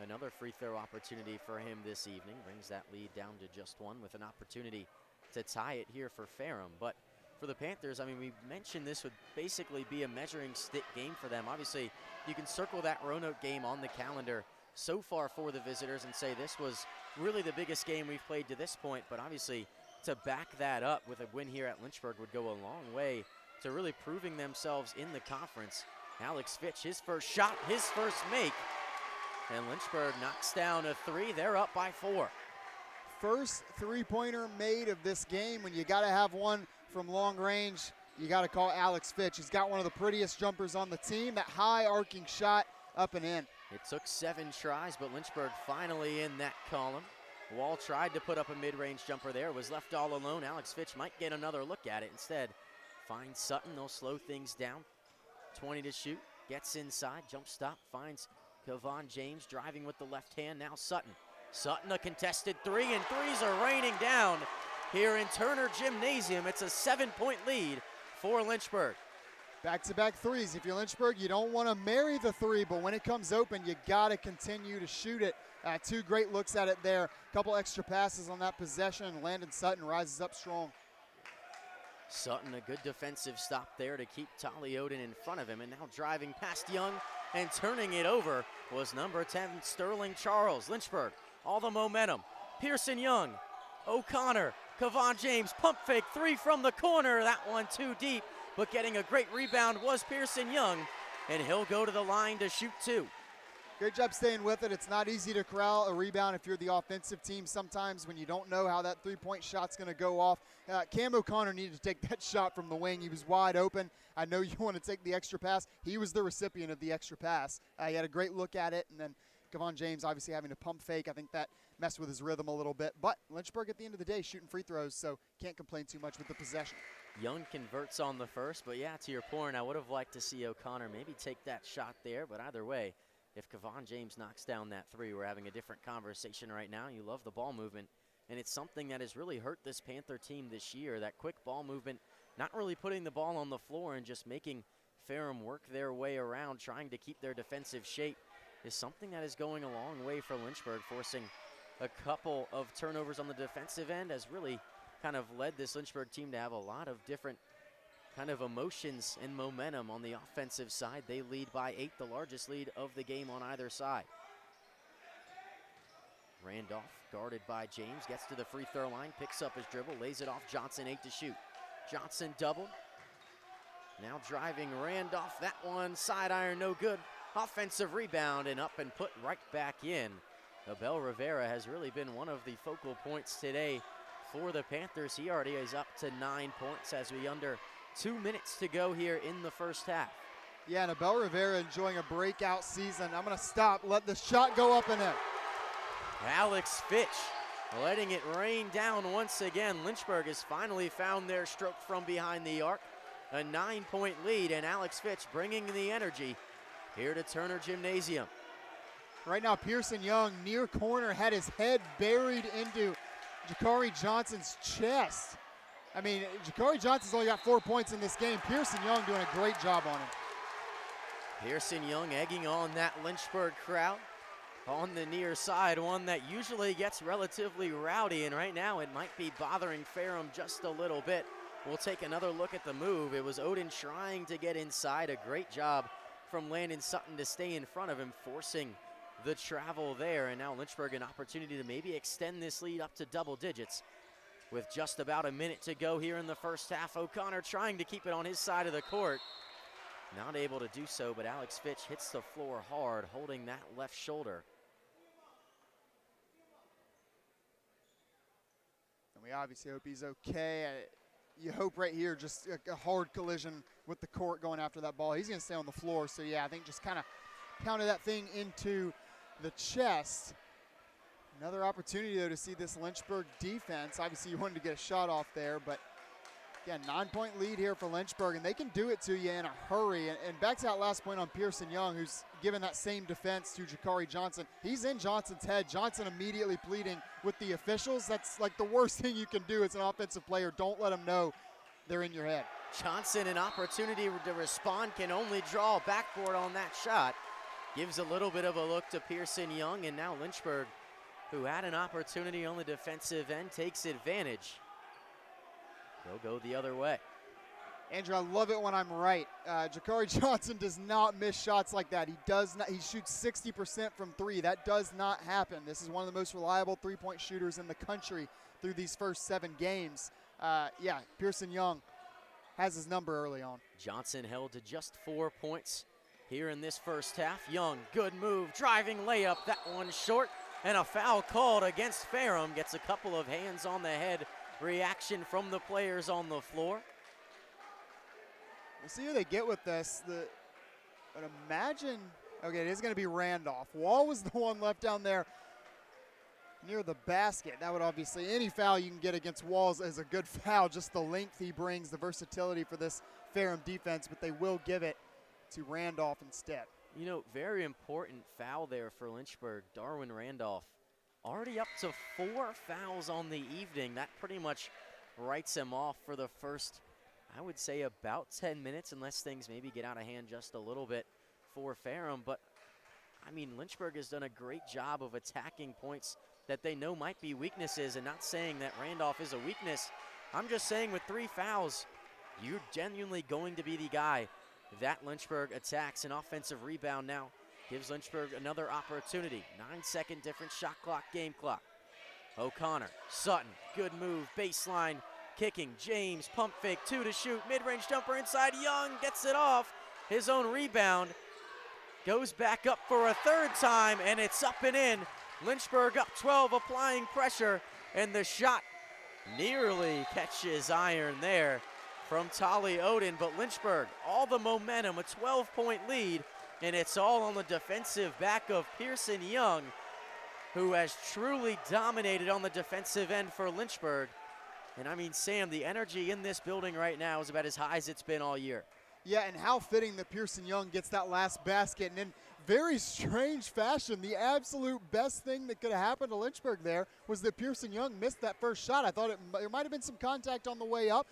S1: another free throw opportunity for him this evening. Brings that lead down to just 1 with an opportunity to tie it here for Ferrum. But for the Panthers, I mean, we mentioned this would basically be a measuring stick game for them. Obviously, you can circle that Roanoke game on the calendar so far for the visitors and say this was really the biggest game we've played to this point. But obviously, to back that up with a win here at Lynchburg would go a long way to really proving themselves in the conference. Alex Fitch, his first shot, his first make. And Lynchburg knocks down a 3. They're up by 4.
S2: First 3-pointer made of this game. When you got to have one from long range, you got to call Alex Fitch. He's got one of the prettiest jumpers on the team. That high arcing shot up and in.
S1: It took 7 tries, but Lynchburg finally in that column. Wall tried to put up a mid-range jumper there, was left all alone. Alex Fitch might get another look at it. Instead, finds Sutton. They'll slow things down. 20 to shoot, gets inside, jump stop, finds Kevon James driving with the left hand. Now Sutton. Sutton a contested 3, and 3s are raining down here in Turner Gymnasium. It's a 7-point lead for Lynchburg.
S2: Back-to-back 3s. If you're Lynchburg, you don't want to marry the 3, but when it comes open, you got to continue to shoot it. 2 great looks at it there. Couple extra passes on that possession, and Landon Sutton rises up strong.
S1: Sutton, a good defensive stop there to keep Tolly Odin in front of him, and now driving past Young and turning it over was number 10, Sterling Charles. Lynchburg, all the momentum. Pearson Young, O'Connor, Kevon James, pump fake 3 from the corner. That one too deep, but getting a great rebound was Pearson Young, and he'll go to the line to shoot 2.
S2: Great job staying with it. It's not easy to corral a rebound if you're the offensive team sometimes when you don't know how that 3-point shot's going to go off. Cam O'Connor needed to take that shot from the wing. He was wide open. I know you want to take the extra pass. He was the recipient of the extra pass. He had a great look at it, and then Kevon James obviously having to pump fake. I think that messed with his rhythm a little bit. But Lynchburg at the end of the day shooting free throws, so can't complain too much with the possession.
S1: Young converts on the first, but yeah, to your point, I would have liked to see O'Connor maybe take that shot there, but either way, if Kevon James knocks down that 3, we're having a different conversation right now. You love the ball movement and it's something that has really hurt this Panther team this year. That quick ball movement, not really putting the ball on the floor and just making Ferrum work their way around, trying to keep their defensive shape, is something that is going a long way for Lynchburg, forcing a couple of turnovers on the defensive end has really kind of led this Lynchburg team to have a lot of different kind of emotions and momentum on the offensive side. They lead by 8, the largest lead of the game on either side. Randolph, guarded by James, gets to the free throw line, picks up his dribble, lays it off. Johnson, 8 to shoot. Johnson doubled. Now driving Randolph, that one side iron, no good. Offensive rebound and up and put right back in. Abel Rivera has really been one of the focal points today for the Panthers. He already is up to 9 points as we under 2 minutes to go here in the first half.
S2: Yeah, and Abel Rivera enjoying a breakout season. I'm going to stop, let the shot go up and in.
S1: Alex Fitch letting it rain down once again. Lynchburg has finally found their stroke from behind the arc. A 9-point lead, and Alex Fitch bringing the energy here to Turner Gymnasium.
S2: Right now, Pearson Young, near corner, had his head buried into Jakari Johnson's chest. I mean, Jakari Johnson's only got 4 points in this game. Pearson Young doing a great job on him.
S1: Pearson Young egging on that Lynchburg crowd on the near side, one that usually gets relatively rowdy, and right now it might be bothering Ferrum just a little bit. We'll take another look at the move. It was Odin trying to get inside. A great job from Landon Sutton to stay in front of him, forcing the travel there. And now Lynchburg an opportunity to maybe extend this lead up to double digits with just about a minute to go here in the first half. O'Connor trying to keep it on his side of the court. Not able to do so, but Alex Fitch hits the floor hard, holding that left shoulder.
S2: And we obviously hope he's okay. You hope right here just a hard collision with the court going after that ball. He's going to stay on the floor. So, yeah, I think just kind of counted that thing into the chest. Another opportunity, though, to see this Lynchburg defense. Obviously, you wanted to get a shot off there, but, again, 9-point lead here for Lynchburg, and they can do it to you in a hurry. And back to that last point on Pearson Young, who's given that same defense to Jakari Johnson. He's in Johnson's head. Johnson immediately pleading with the officials. That's like the worst thing you can do as an offensive player. Don't let them know they're in your head.
S1: Johnson, an opportunity to respond, can only draw backboard on that shot. Gives a little bit of a look to Pearson Young, and now Lynchburg, who had an opportunity on the defensive end, takes advantage. They'll go the other way.
S2: Andrew, I love it when I'm right. Jakari Johnson does not miss shots like that. He does not. He shoots 60% from 3. That does not happen. This is one of the most reliable three-point shooters in the country through these first 7 games. Yeah, Pearson Young has his number early on.
S1: Johnson held to just 4 points here in this first half. Young, good move, driving layup, that one short, and a foul called against Ferrum. Gets a couple of hands on the head reaction from the players on the floor.
S2: We'll see who they get with this. But imagine, okay, it is going to be Randolph. Wall was the one left down there near the basket. That would obviously, any foul you can get against Walls is a good foul. Just the length he brings, the versatility for this Ferrum defense, but they will give it to Randolph instead.
S1: You know, very important foul there for Lynchburg. Darwin Randolph already up to 4 fouls on the evening. That pretty much writes him off for the first, I would say, about 10 minutes, unless things maybe get out of hand just a little bit for Ferrum. But, I mean, Lynchburg has done a great job of attacking points that they know might be weaknesses, and not saying that Randolph is a weakness. I'm just saying with 3 fouls, you're genuinely going to be the guy that Lynchburg attacks. An offensive rebound now gives Lynchburg another opportunity. 9-second difference, shot clock, game clock. O'Connor, Sutton, good move, baseline, kicking. James, pump fake, 2 to shoot, mid-range jumper inside. Young gets it off. His own rebound goes back up for a 3rd time, and it's up and in. Lynchburg up 12, applying pressure, and the shot nearly catches iron there from Tali Odin, but Lynchburg, all the momentum, a 12-point lead, and it's all on the defensive back of Pearson Young, who has truly dominated on the defensive end for Lynchburg. And I mean, Sam, the energy in this building right now is about as high as it's been all year.
S2: Yeah, and how fitting that Pearson Young gets that last basket. And in very strange fashion, the absolute best thing that could have happened to Lynchburg there was that Pearson Young missed that first shot. I thought there might have been some contact on the way up.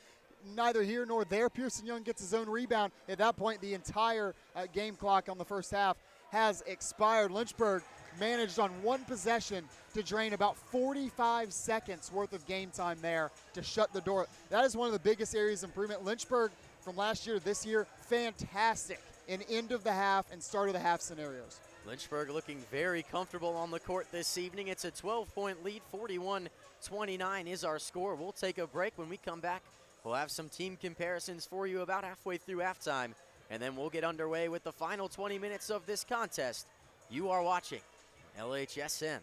S2: Neither here nor there. Pearson Young gets his own rebound. At that point, the entire game clock on the first half has expired. Lynchburg managed on one possession to drain about 45 seconds worth of game time there to shut the door. That is one of the biggest areas of improvement. Lynchburg from last year to this year, fantastic in end of the half and start of the half scenarios.
S1: Lynchburg looking very comfortable on the court this evening. It's a 12-point lead, 41-29 is our score. We'll take a break. When we come back, we'll have some team comparisons for you about halfway through halftime, and then we'll get underway with the final 20 minutes of this contest. You are watching LHSN.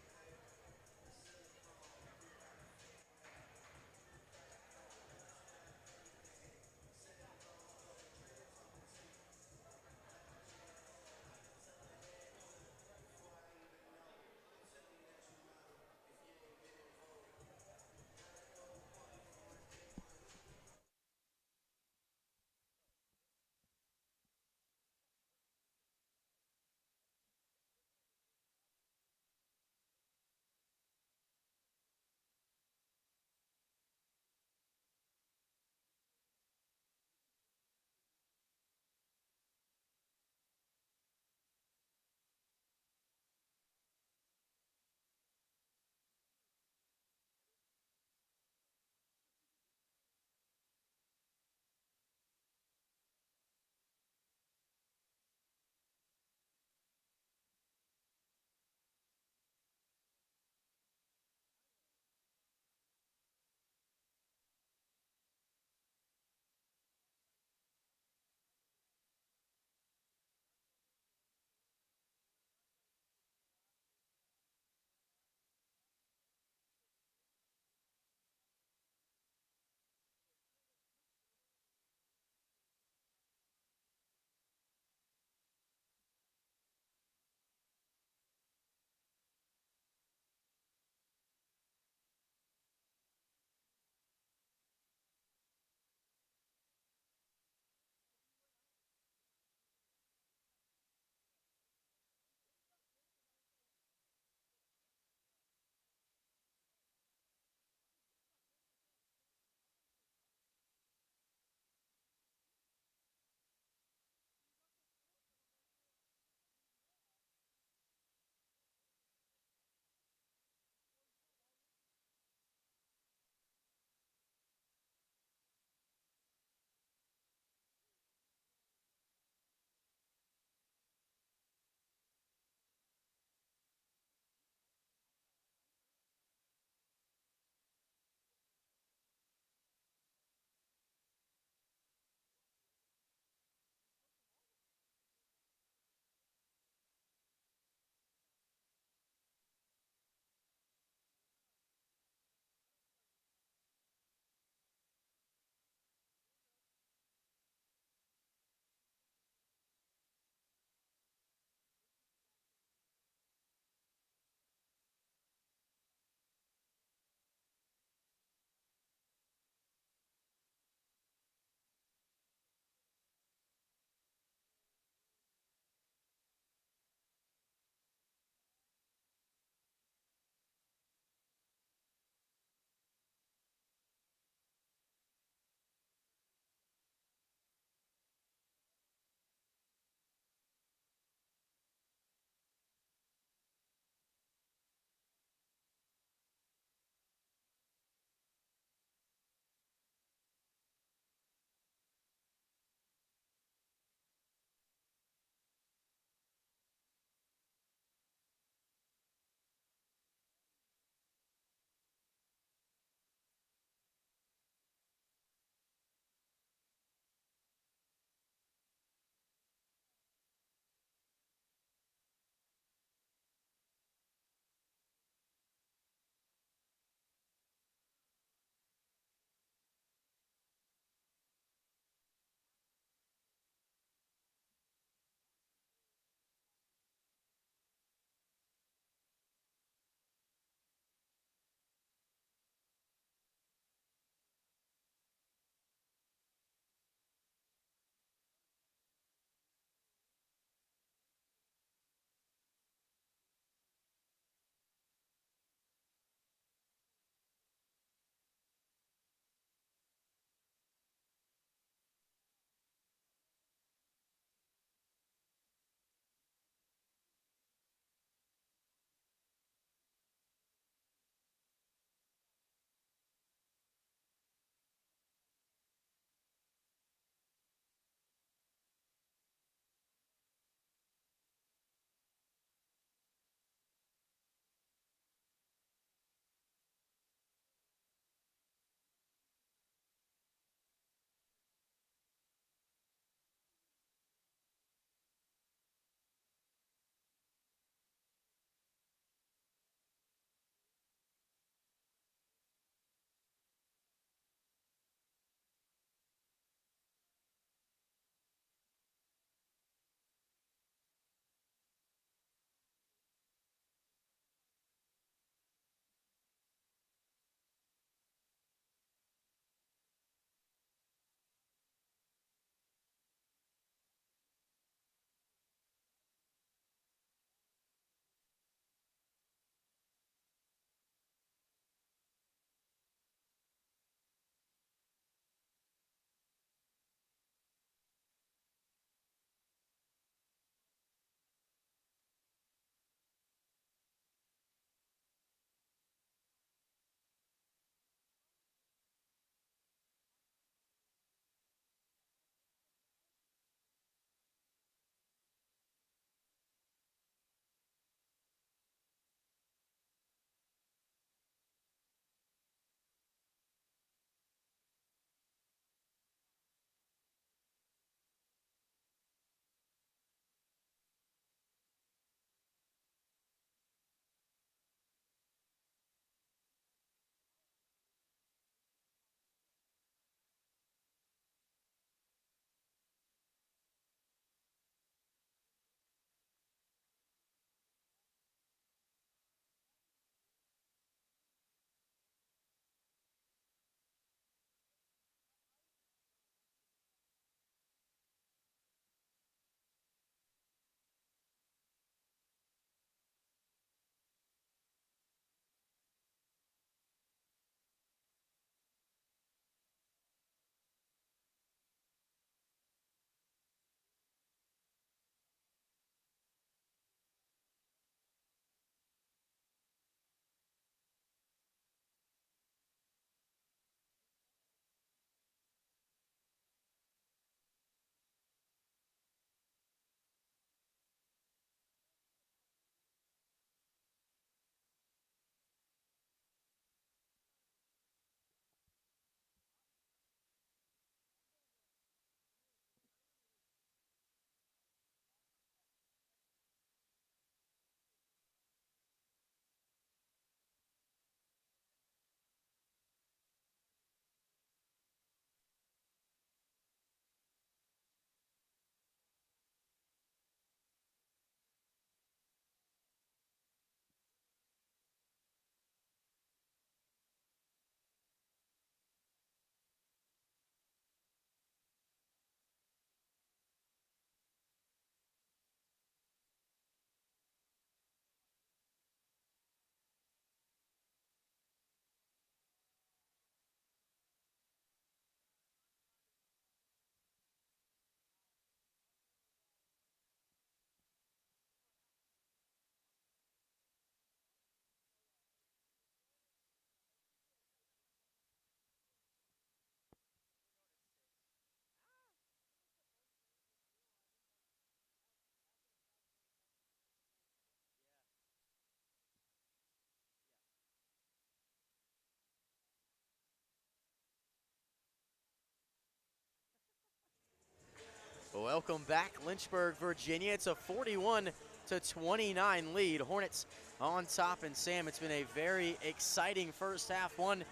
S1: Welcome back, Lynchburg, Virginia. It's a 41-29 lead. Hornets on top, and Sam, it's been a very exciting first half, one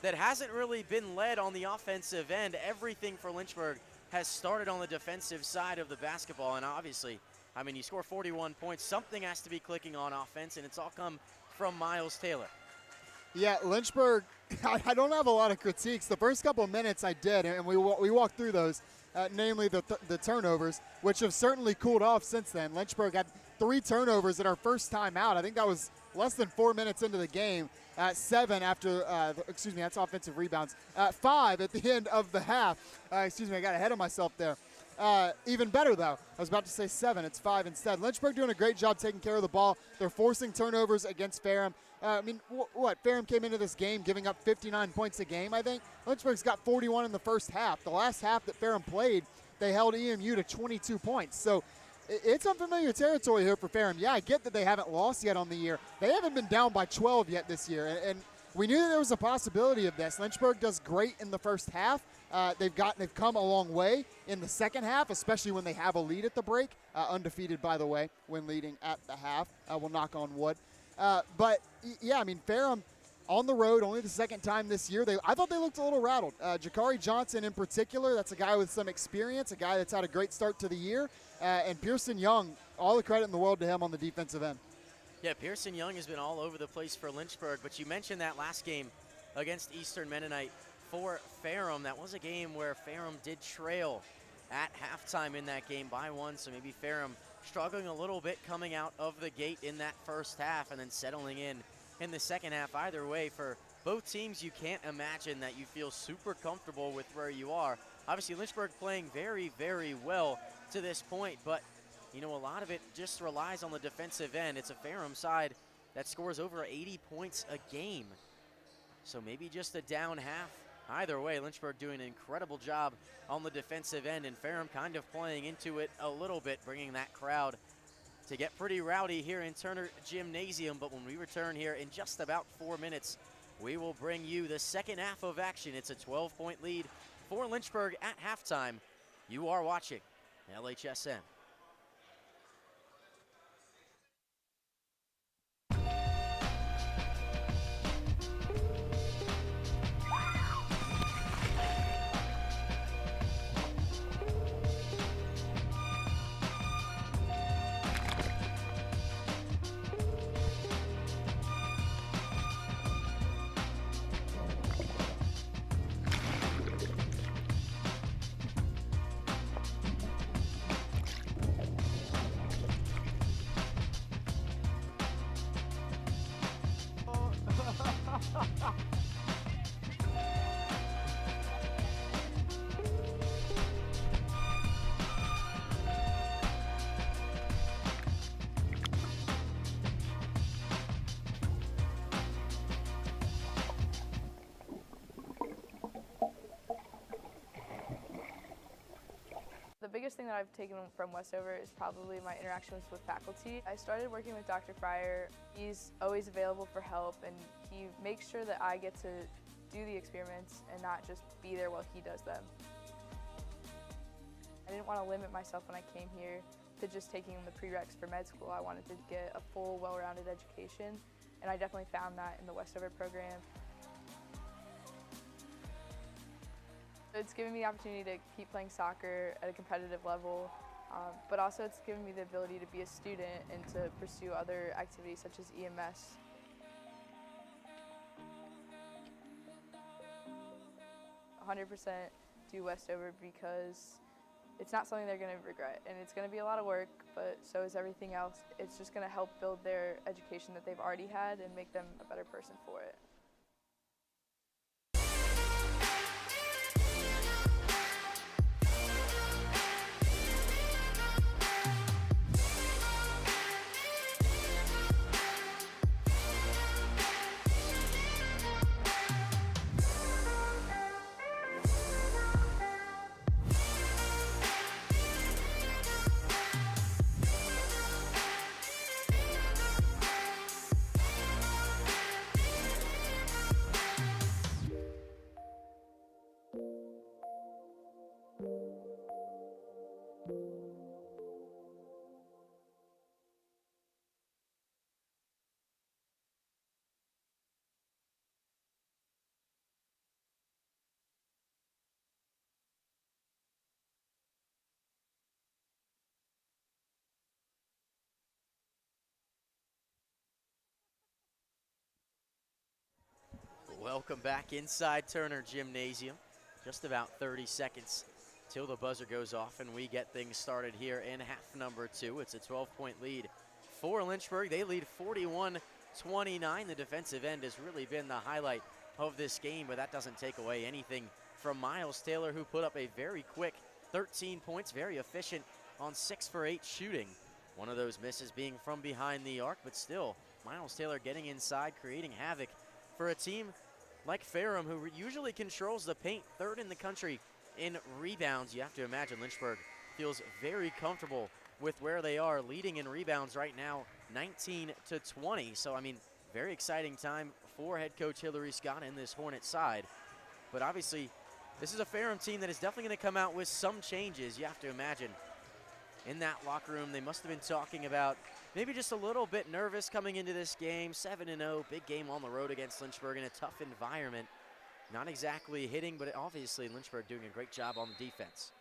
S1: that hasn't really been led on the offensive end. Everything for Lynchburg has started on the defensive side of the basketball, and obviously, I mean, you score 41 points, something has to be clicking on offense, and it's all come from Miles Taylor.
S2: Yeah, Lynchburg, I don't have a lot of critiques. The first couple of minutes I did, and we walked through those, namely the turnovers, which have certainly cooled off since then. Lynchburg had 3 turnovers at our first time out. I think that was less than 4 minutes into the game. 7 after, that's offensive rebounds. 5 at the end of the half. I got ahead of myself there. Even better, though. I was about to say 7. It's 5 instead. Lynchburg doing a great job taking care of the ball. They're forcing turnovers against Ferrum. Ferrum came into this game giving up 59 points a game, I think. Lynchburg's got 41 in the first half. The last half that Ferrum played, they held EMU to 22 points. So it's unfamiliar territory here for Ferrum. Yeah, I get that they haven't lost yet on the year. They haven't been down by 12 yet this year, and we knew that there was a possibility of this. Lynchburg does great in the first half. They've come a long way in the second half, especially when they have a lead at the break. Undefeated, by the way, when leading at the half. We'll knock on wood. Ferrum on the road, only the second time this year. I thought they looked a little rattled. Jakari Johnson in particular, that's a guy with some experience, a guy that's had a great start to the year. And Pearson Young, all the credit in the world to him on the defensive end.
S1: Yeah, Pearson Young has been all over the place for Lynchburg, but you mentioned that last game against Eastern Mennonite for Ferrum. That was a game where Ferrum did trail at halftime in that game by 1, so maybe Ferrum struggling a little bit coming out of the gate in that first half and then settling in the second half. Either way, for both teams, you can't imagine that you feel super comfortable with where you are. Obviously, Lynchburg playing very, very well to this point, but a lot of it just relies on the defensive end. It's a Ferrum side that scores over 80 points a game, so maybe just a down half. Either way, Lynchburg doing an incredible job on the defensive end, and Ferrum kind of playing into it a little bit, bringing that crowd to get pretty rowdy here in Turner Gymnasium. But when we return here in just about 4 minutes, we will bring you the second half of action. It's a 12-point lead for Lynchburg at halftime. You are watching LHSN.
S9: The biggest thing that I've taken from Westover is probably my interactions with faculty. I started working with Dr. Fryer. He's always available for help, and he makes sure that I get to do the experiments and not just be there while he does them. I didn't want to limit myself when I came here to just taking the prereqs for med school. I wanted to get a full, well-rounded education, and I definitely found that in the Westover program. It's given me the opportunity to keep playing soccer at a competitive level, but also it's given me the ability to be a student and to pursue other activities such as EMS. "100% do Westover because it's not something they're going to regret, and it's going to be a lot of work, but so is everything else. It's just going to help build their education that they've already had and make them a better person for it."
S1: Welcome back inside Turner Gymnasium. Just about 30 seconds till the buzzer goes off and we get things started here in half number 2. It's a 12-point lead for Lynchburg. They lead 41-29. The defensive end has really been the highlight of this game, but that doesn't take away anything from Miles Taylor, who put up a very quick 13 points, very efficient on 6 for 8 shooting. One of those misses being from behind the arc, but still, Miles Taylor getting inside, creating havoc for a team like Ferrum, who usually controls the paint, 3rd in the country in rebounds. You have to imagine Lynchburg feels very comfortable with where they are, leading in rebounds right now, 19-20. So, I mean, very exciting time for head coach Hillary Scott and this Hornet side. But obviously, this is a Ferrum team that is definitely going to come out with some changes. You have to imagine in that locker room, they must have been talking about maybe just a little bit nervous coming into this game. 7-0, big game on the road against Lynchburg in a tough environment. Not exactly hitting, but obviously Lynchburg doing a great job on the defense.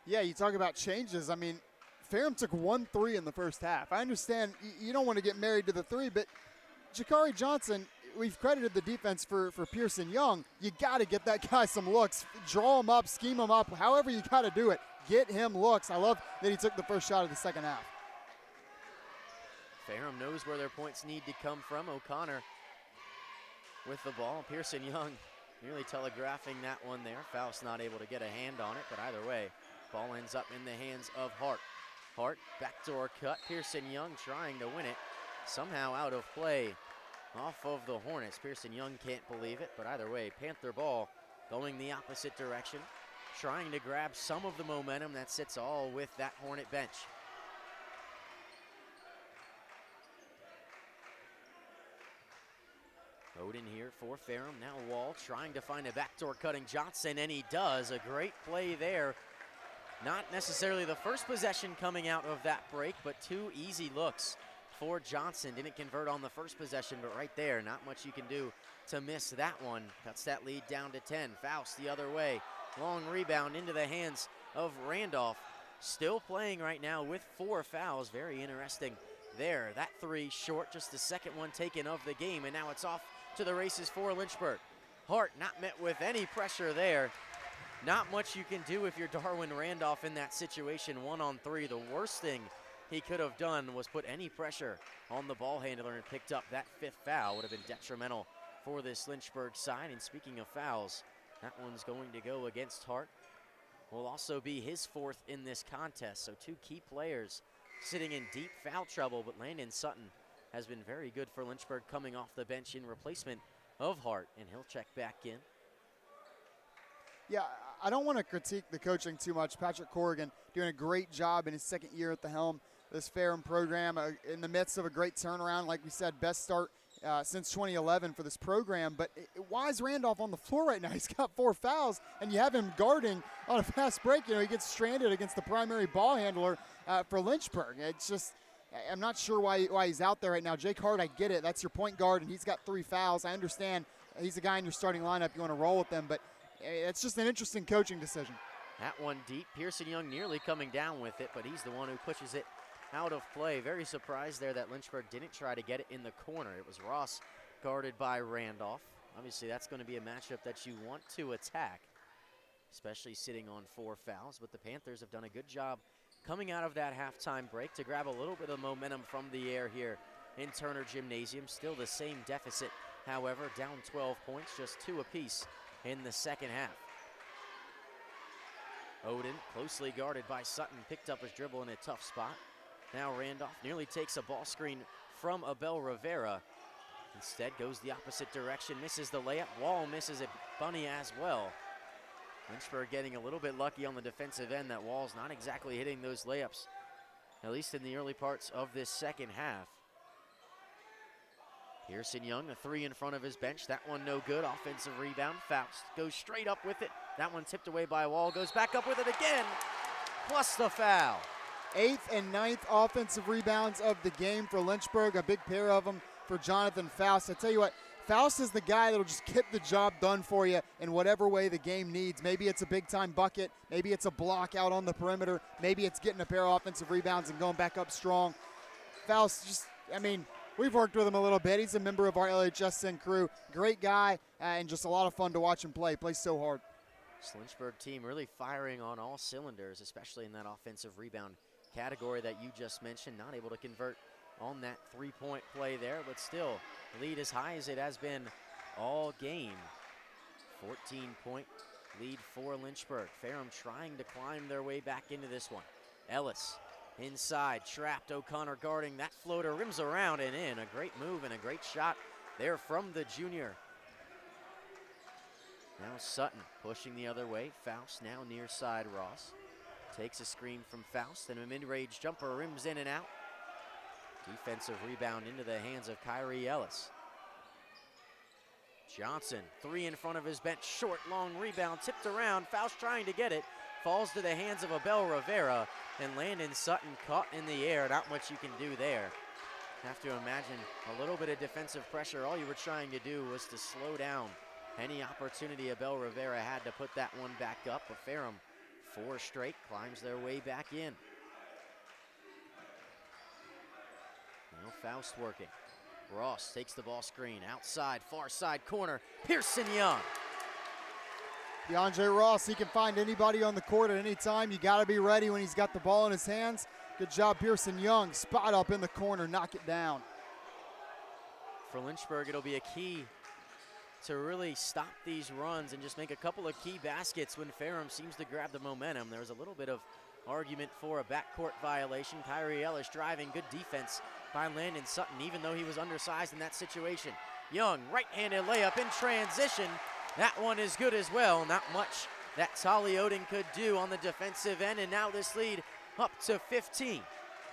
S2: Yeah, you talk about changes. I mean, Ferrum took 1 3 in the first half. I understand you don't want to get married to the 3, but Jakari Johnson, we've credited the defense for Pearson Young. You got to get that guy some looks. Draw him up, scheme him up, however you got to do it. Get him looks. I love that he took the first shot of the second half.
S1: Ferrum knows where their points need to come from. O'Connor with the ball. Pearson Young nearly telegraphing that one there. Faust not able to get a hand on it, but either way, ball ends up in the hands of Hart. Hart, backdoor cut. Pearson Young trying to win it. Somehow out of play off of the Hornets. Pearson Young can't believe it, but either way, Panther ball going the opposite direction, trying to grab some of the momentum that sits all with that Hornet bench. Odin here for Ferrum. Now Wall trying to find a backdoor cutting Johnson, and he does. A great play there. Not necessarily the first possession coming out of that break, but 2 easy looks for Johnson. Didn't convert on the first possession, but right there, not much you can do to miss that one. Cuts that lead down to 10. Faust the other way. Long rebound into the hands of Randolph. Still playing right now with 4 fouls. Very interesting there. That 3 short, just the second one taken of the game, and now it's off to the races for Lynchburg. Hart not met with any pressure there. Not much you can do if you're Darwin Randolph in that situation. 1-on-3. The worst thing he could have done was put any pressure on the ball handler and picked up that 5th foul. Would have been detrimental for this Lynchburg side. And speaking of fouls, that one's going to go against Hart. Will also be his 4th in this contest. So 2 key players sitting in deep foul trouble, but Landon Sutton has been very good for Lynchburg coming off the bench in replacement of Hart, and he'll check back in.
S2: Yeah, I don't want to critique the coaching too much. Patrick Corrigan doing a great job in his 2nd year at the helm. This Ferrum program in the midst of a great turnaround. Like we said, best start since 2011 for this program. But why is Randolph on the floor right now? He's got 4 fouls, and you have him guarding on a fast break. You know, he gets stranded against the primary ball handler for Lynchburg. It's just, I'm not sure why he's out there right now. Jake Hart, I get it. That's your point guard, and he's got 3 fouls. I understand he's a guy in your starting lineup. You want to roll with him, but it's just an interesting coaching decision.
S1: That one deep. Pearson Young nearly coming down with it, but he's the one who pushes it out of play. Very surprised there that Lynchburg didn't try to get it in the corner. It was Ross guarded by Randolph. Obviously, that's going to be a matchup that you want to attack, especially sitting on 4 fouls. But the Panthers have done a good job coming out of that halftime break to grab a little bit of momentum from the air here in Turner Gymnasium. Still the same deficit, however, down 12 points, just 2 apiece in the second half. Odin, closely guarded by Sutton, picked up his dribble in a tough spot. Now Randolph nearly takes a ball screen from Abel Rivera. Instead goes the opposite direction, misses the layup. Wall misses it, Bunny as well. Lynchburg getting a little bit lucky on the defensive end. That Wall's not exactly hitting those layups, at least in the early parts of this second half. Pearson Young, a 3 in front of his bench. That one no good. Offensive rebound. Faust goes straight up with it. That one tipped away by Wall. Goes back up with it again. Plus the foul.
S2: 8th and 9th offensive rebounds of the game for Lynchburg. A big pair of them for Jonathan Faust. I tell you what, Faust is the guy that'll just get the job done for you in whatever way the game needs. Maybe it's a big-time bucket. Maybe it's a block out on the perimeter. Maybe it's getting a pair of offensive rebounds and going back up strong. Faust just, I mean, We've worked with him a little bit. He's a member of our LHSN crew. Great guy, and just a lot of fun to watch him play. Plays so hard.
S1: This Lynchburg team really firing on all cylinders, especially in that offensive rebound category that you just mentioned. Not able to convert on that three-point play there, but still lead as high as it has been all game. 14-point lead for Lynchburg. Ferrum trying to climb their way back into this one. Ellis inside, trapped. O'Connor guarding. That floater rims around and in. A great move and a great shot there from the junior. Now Sutton pushing the other way. Faust now near side Ross. Takes a screen from Faust and a mid-range jumper rims in and out. Defensive rebound into the hands of Kyrie Ellis. Johnson, three in front of his bench, short, long rebound, tipped around. Faust trying to get it. Falls to the hands of Abel Rivera, and Landon Sutton caught in the air. Not much you can do there. Have to imagine a little bit of defensive pressure. All you were trying to do was to slow down any opportunity Abel Rivera had to put that one back up. But Ferrum, 4 straight, climbs their way back in. Now Faust working. Ross takes the ball screen, outside, far side corner, Pearson Young.
S2: DeAndre Ross, he can find anybody on the court at any time. You got to be ready when he's got the ball in his hands. Good job, Pearson Young. Spot up in the corner, knock it down.
S1: For Lynchburg, it'll be a key to really stop these runs and just make a couple of key baskets when Ferrum seems to grab the momentum. There was a little bit of argument for a backcourt violation. Kyrie Ellis driving, good defense by Landon Sutton, even though he was undersized in that situation. Young, right-handed layup in transition. That one is good as well. Not much that Tolly Oden could do on the defensive end, and now this lead up to 15.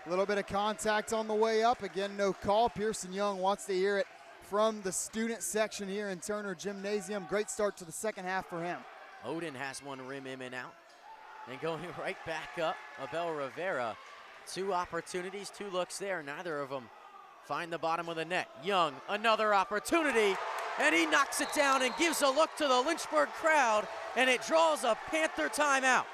S2: A little bit of contact on the way up. Again, no call. Pearson Young wants to hear it from the student section here in Turner Gymnasium. Great start to the second half for him.
S1: Oden has one rim in and out. And going right back up, Abel Rivera. 2 opportunities, 2 looks there. Neither of them find the bottom of the net. Young, another opportunity, and he knocks it down and gives a look to the Lynchburg crowd, and it draws a Panther timeout.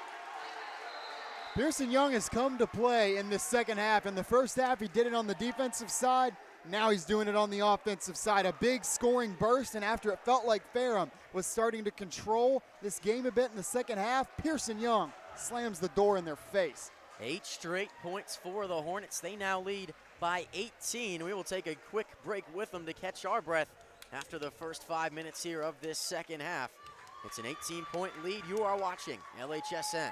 S2: Pearson Young has come to play in this second half. In the first half, he did it on the defensive side. Now he's doing it on the offensive side. A big scoring burst, and after it felt like Ferrum was starting to control this game a bit in the second half, Pearson Young slams the door in their face.
S1: 8 straight points for the Hornets. They now lead by 18. We will take a quick break with them to catch our breath after the first 5 minutes here of this second half. It's an 18-point lead. You are watching LHSN.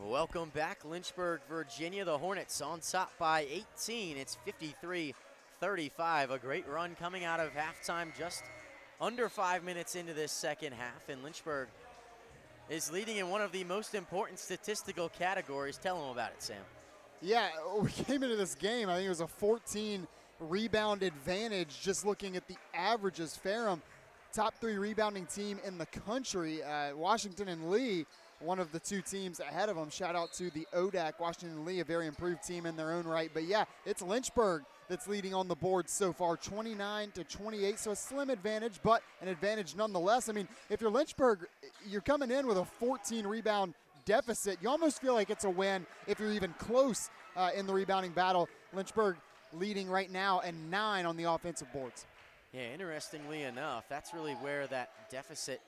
S1: Welcome back, Lynchburg, Virginia. The Hornets on top by 18. It's 53-35. A great run coming out of halftime, just under 5 minutes into this second half. And Lynchburg is leading in one of the most important statistical categories. Tell them about it, Sam.
S2: Yeah, we came into this game, I think it was a 14 rebound advantage just looking at the averages. Ferrum, top 3 rebounding team in the country. Washington and Lee, one of the 2 teams ahead of them. Shout out to the ODAC, Washington and Lee, a very improved team in their own right. But yeah, it's Lynchburg that's leading on the board so far, 29-28, so a slim advantage, but an advantage nonetheless. I mean, if you're Lynchburg, you're coming in with a 14 rebound deficit. You almost feel like it's a win if you're even close in the rebounding battle. Lynchburg leading right now and 9 on the offensive boards.
S1: Yeah, interestingly enough, that's really where that deficit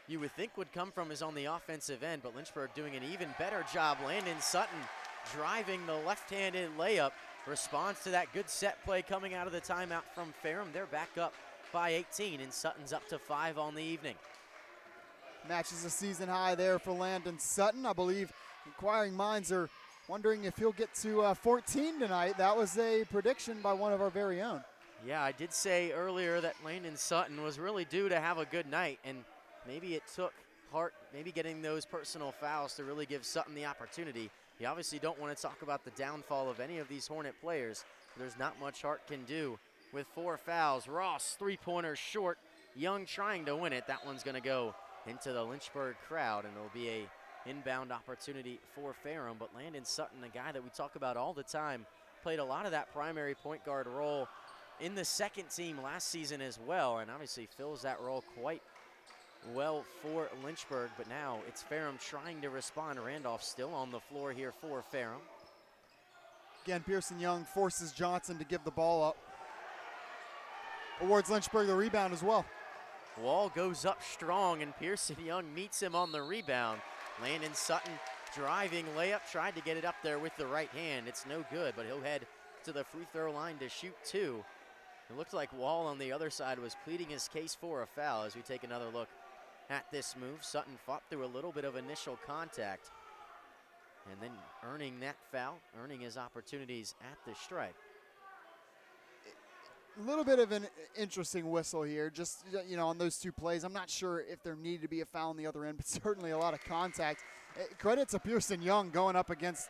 S1: you would think would come from is on the offensive end, but Lynchburg doing an even better job. Landon Sutton driving the left-handed layup. Responds to that good set play coming out of the timeout from Ferrum. They're back up by 18, and Sutton's up to 5 on the evening.
S2: Matches a season high there for Landon Sutton. I believe inquiring minds are wondering if he'll get to 14 tonight. That was a prediction by one of our very own.
S1: Yeah, I did say earlier that Landon Sutton was really due to have a good night, and maybe it took heart, maybe getting those personal fouls to really give Sutton the opportunity. You obviously don't want to talk about the downfall of any of these Hornet players. There's not much Hart can do with 4 fouls. Ross, three-pointer short. Young trying to win it. That one's going to go into the Lynchburg crowd, and it'll be a inbound opportunity for Ferrum. But Landon Sutton, a guy that we talk about all the time, played a lot of that primary point guard role in the second team last season as well, and obviously fills that role quite well for Lynchburg. But now it's Ferrum trying to respond. Randolph still on the floor here for Ferrum.
S2: Again, Pearson Young forces Johnson to give the ball up. Awards Lynchburg the rebound as well.
S1: Wall goes up strong, and Pearson Young meets him on the rebound. Landon Sutton driving layup, tried to get it up there with the right hand. It's no good, but he'll head to the free throw line to shoot 2. It looked like Wall on the other side was pleading his case for a foul. As we take another look at this move, Sutton fought through a little bit of initial contact, and then earning that foul, earning his opportunities at the stripe.
S2: A little bit of an interesting whistle here, just, you know, on those 2 plays. I'm not sure if there needed to be a foul on the other end, but certainly a lot of contact. Credit to Pearson Young going up against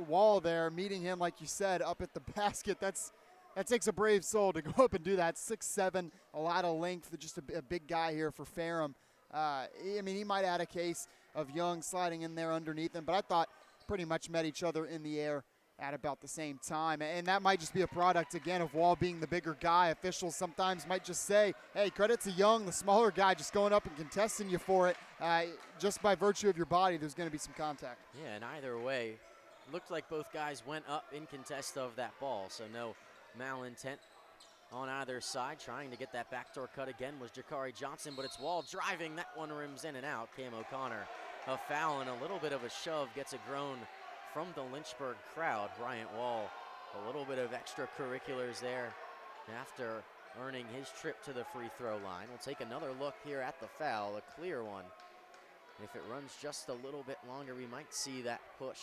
S2: Wall there, meeting him, like you said, up at the basket. That takes a brave soul to go up and do that. 6'7", a lot of length, just a big guy here for Ferrum. I mean, he might add a case of Young sliding in there underneath him, but I thought pretty much met each other in the air at about the same time. And that might just be a product, again, of Wall being the bigger guy. Officials sometimes might just say, hey, credit to Young, the smaller guy, just going up and contesting you for it. Just by virtue of your body, there's going to be some contact.
S1: Yeah, and either way, looked like both guys went up in contest of that ball, so no malintent on either side. Trying to get that backdoor cut again was Jakari Johnson, but it's Wall driving. That one rims in and out. Cam O'Connor, a foul and a little bit of a shove, gets a groan from the Lynchburg crowd. Bryant Wall, a little bit of extracurriculars there after earning his trip to the free throw line. We'll take another look here at the foul, a clear one. If it runs just a little bit longer, we might see that push.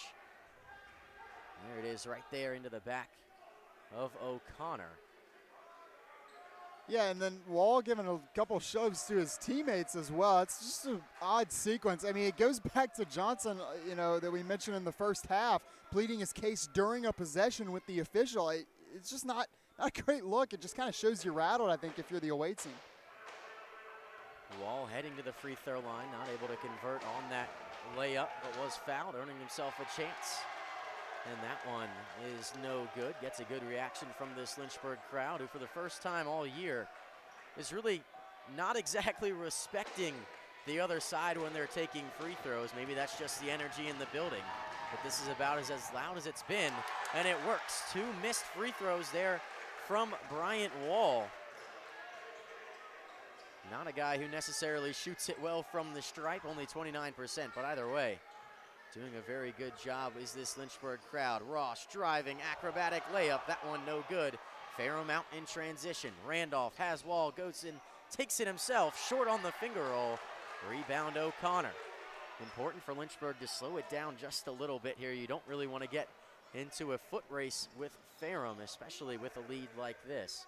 S1: There it is, right there into the back of O'Connor.
S2: Yeah, and then Wall giving a couple shoves to his teammates as well. It's just an odd sequence. I mean, it goes back to Johnson, you know, that we mentioned in the first half, pleading his case during a possession with the official. It's just not a great look. It just kind of shows you're rattled, I think, if you're the away team.
S1: Wall heading to the free throw line, not able to convert on that layup, but was fouled, earning himself a chance. And that one is no good. Gets a good reaction from this Lynchburg crowd, who for the first time all year is really not exactly respecting the other side when they're taking free throws. Maybe that's just the energy in the building. But this is about as loud as it's been, and it works. 2 missed free throws there from Bryant Wall. Not a guy who necessarily shoots it well from the stripe, only 29%, but either way, doing a very good job is this Lynchburg crowd. Ross driving, acrobatic layup, that one no good. Ferrum out in transition. Randolph has Wall, goes in, takes it himself, short on the finger roll. Rebound O'Connor. Important for Lynchburg to slow it down just a little bit here. You don't really want to get into a foot race with Ferrum, especially with a lead like this.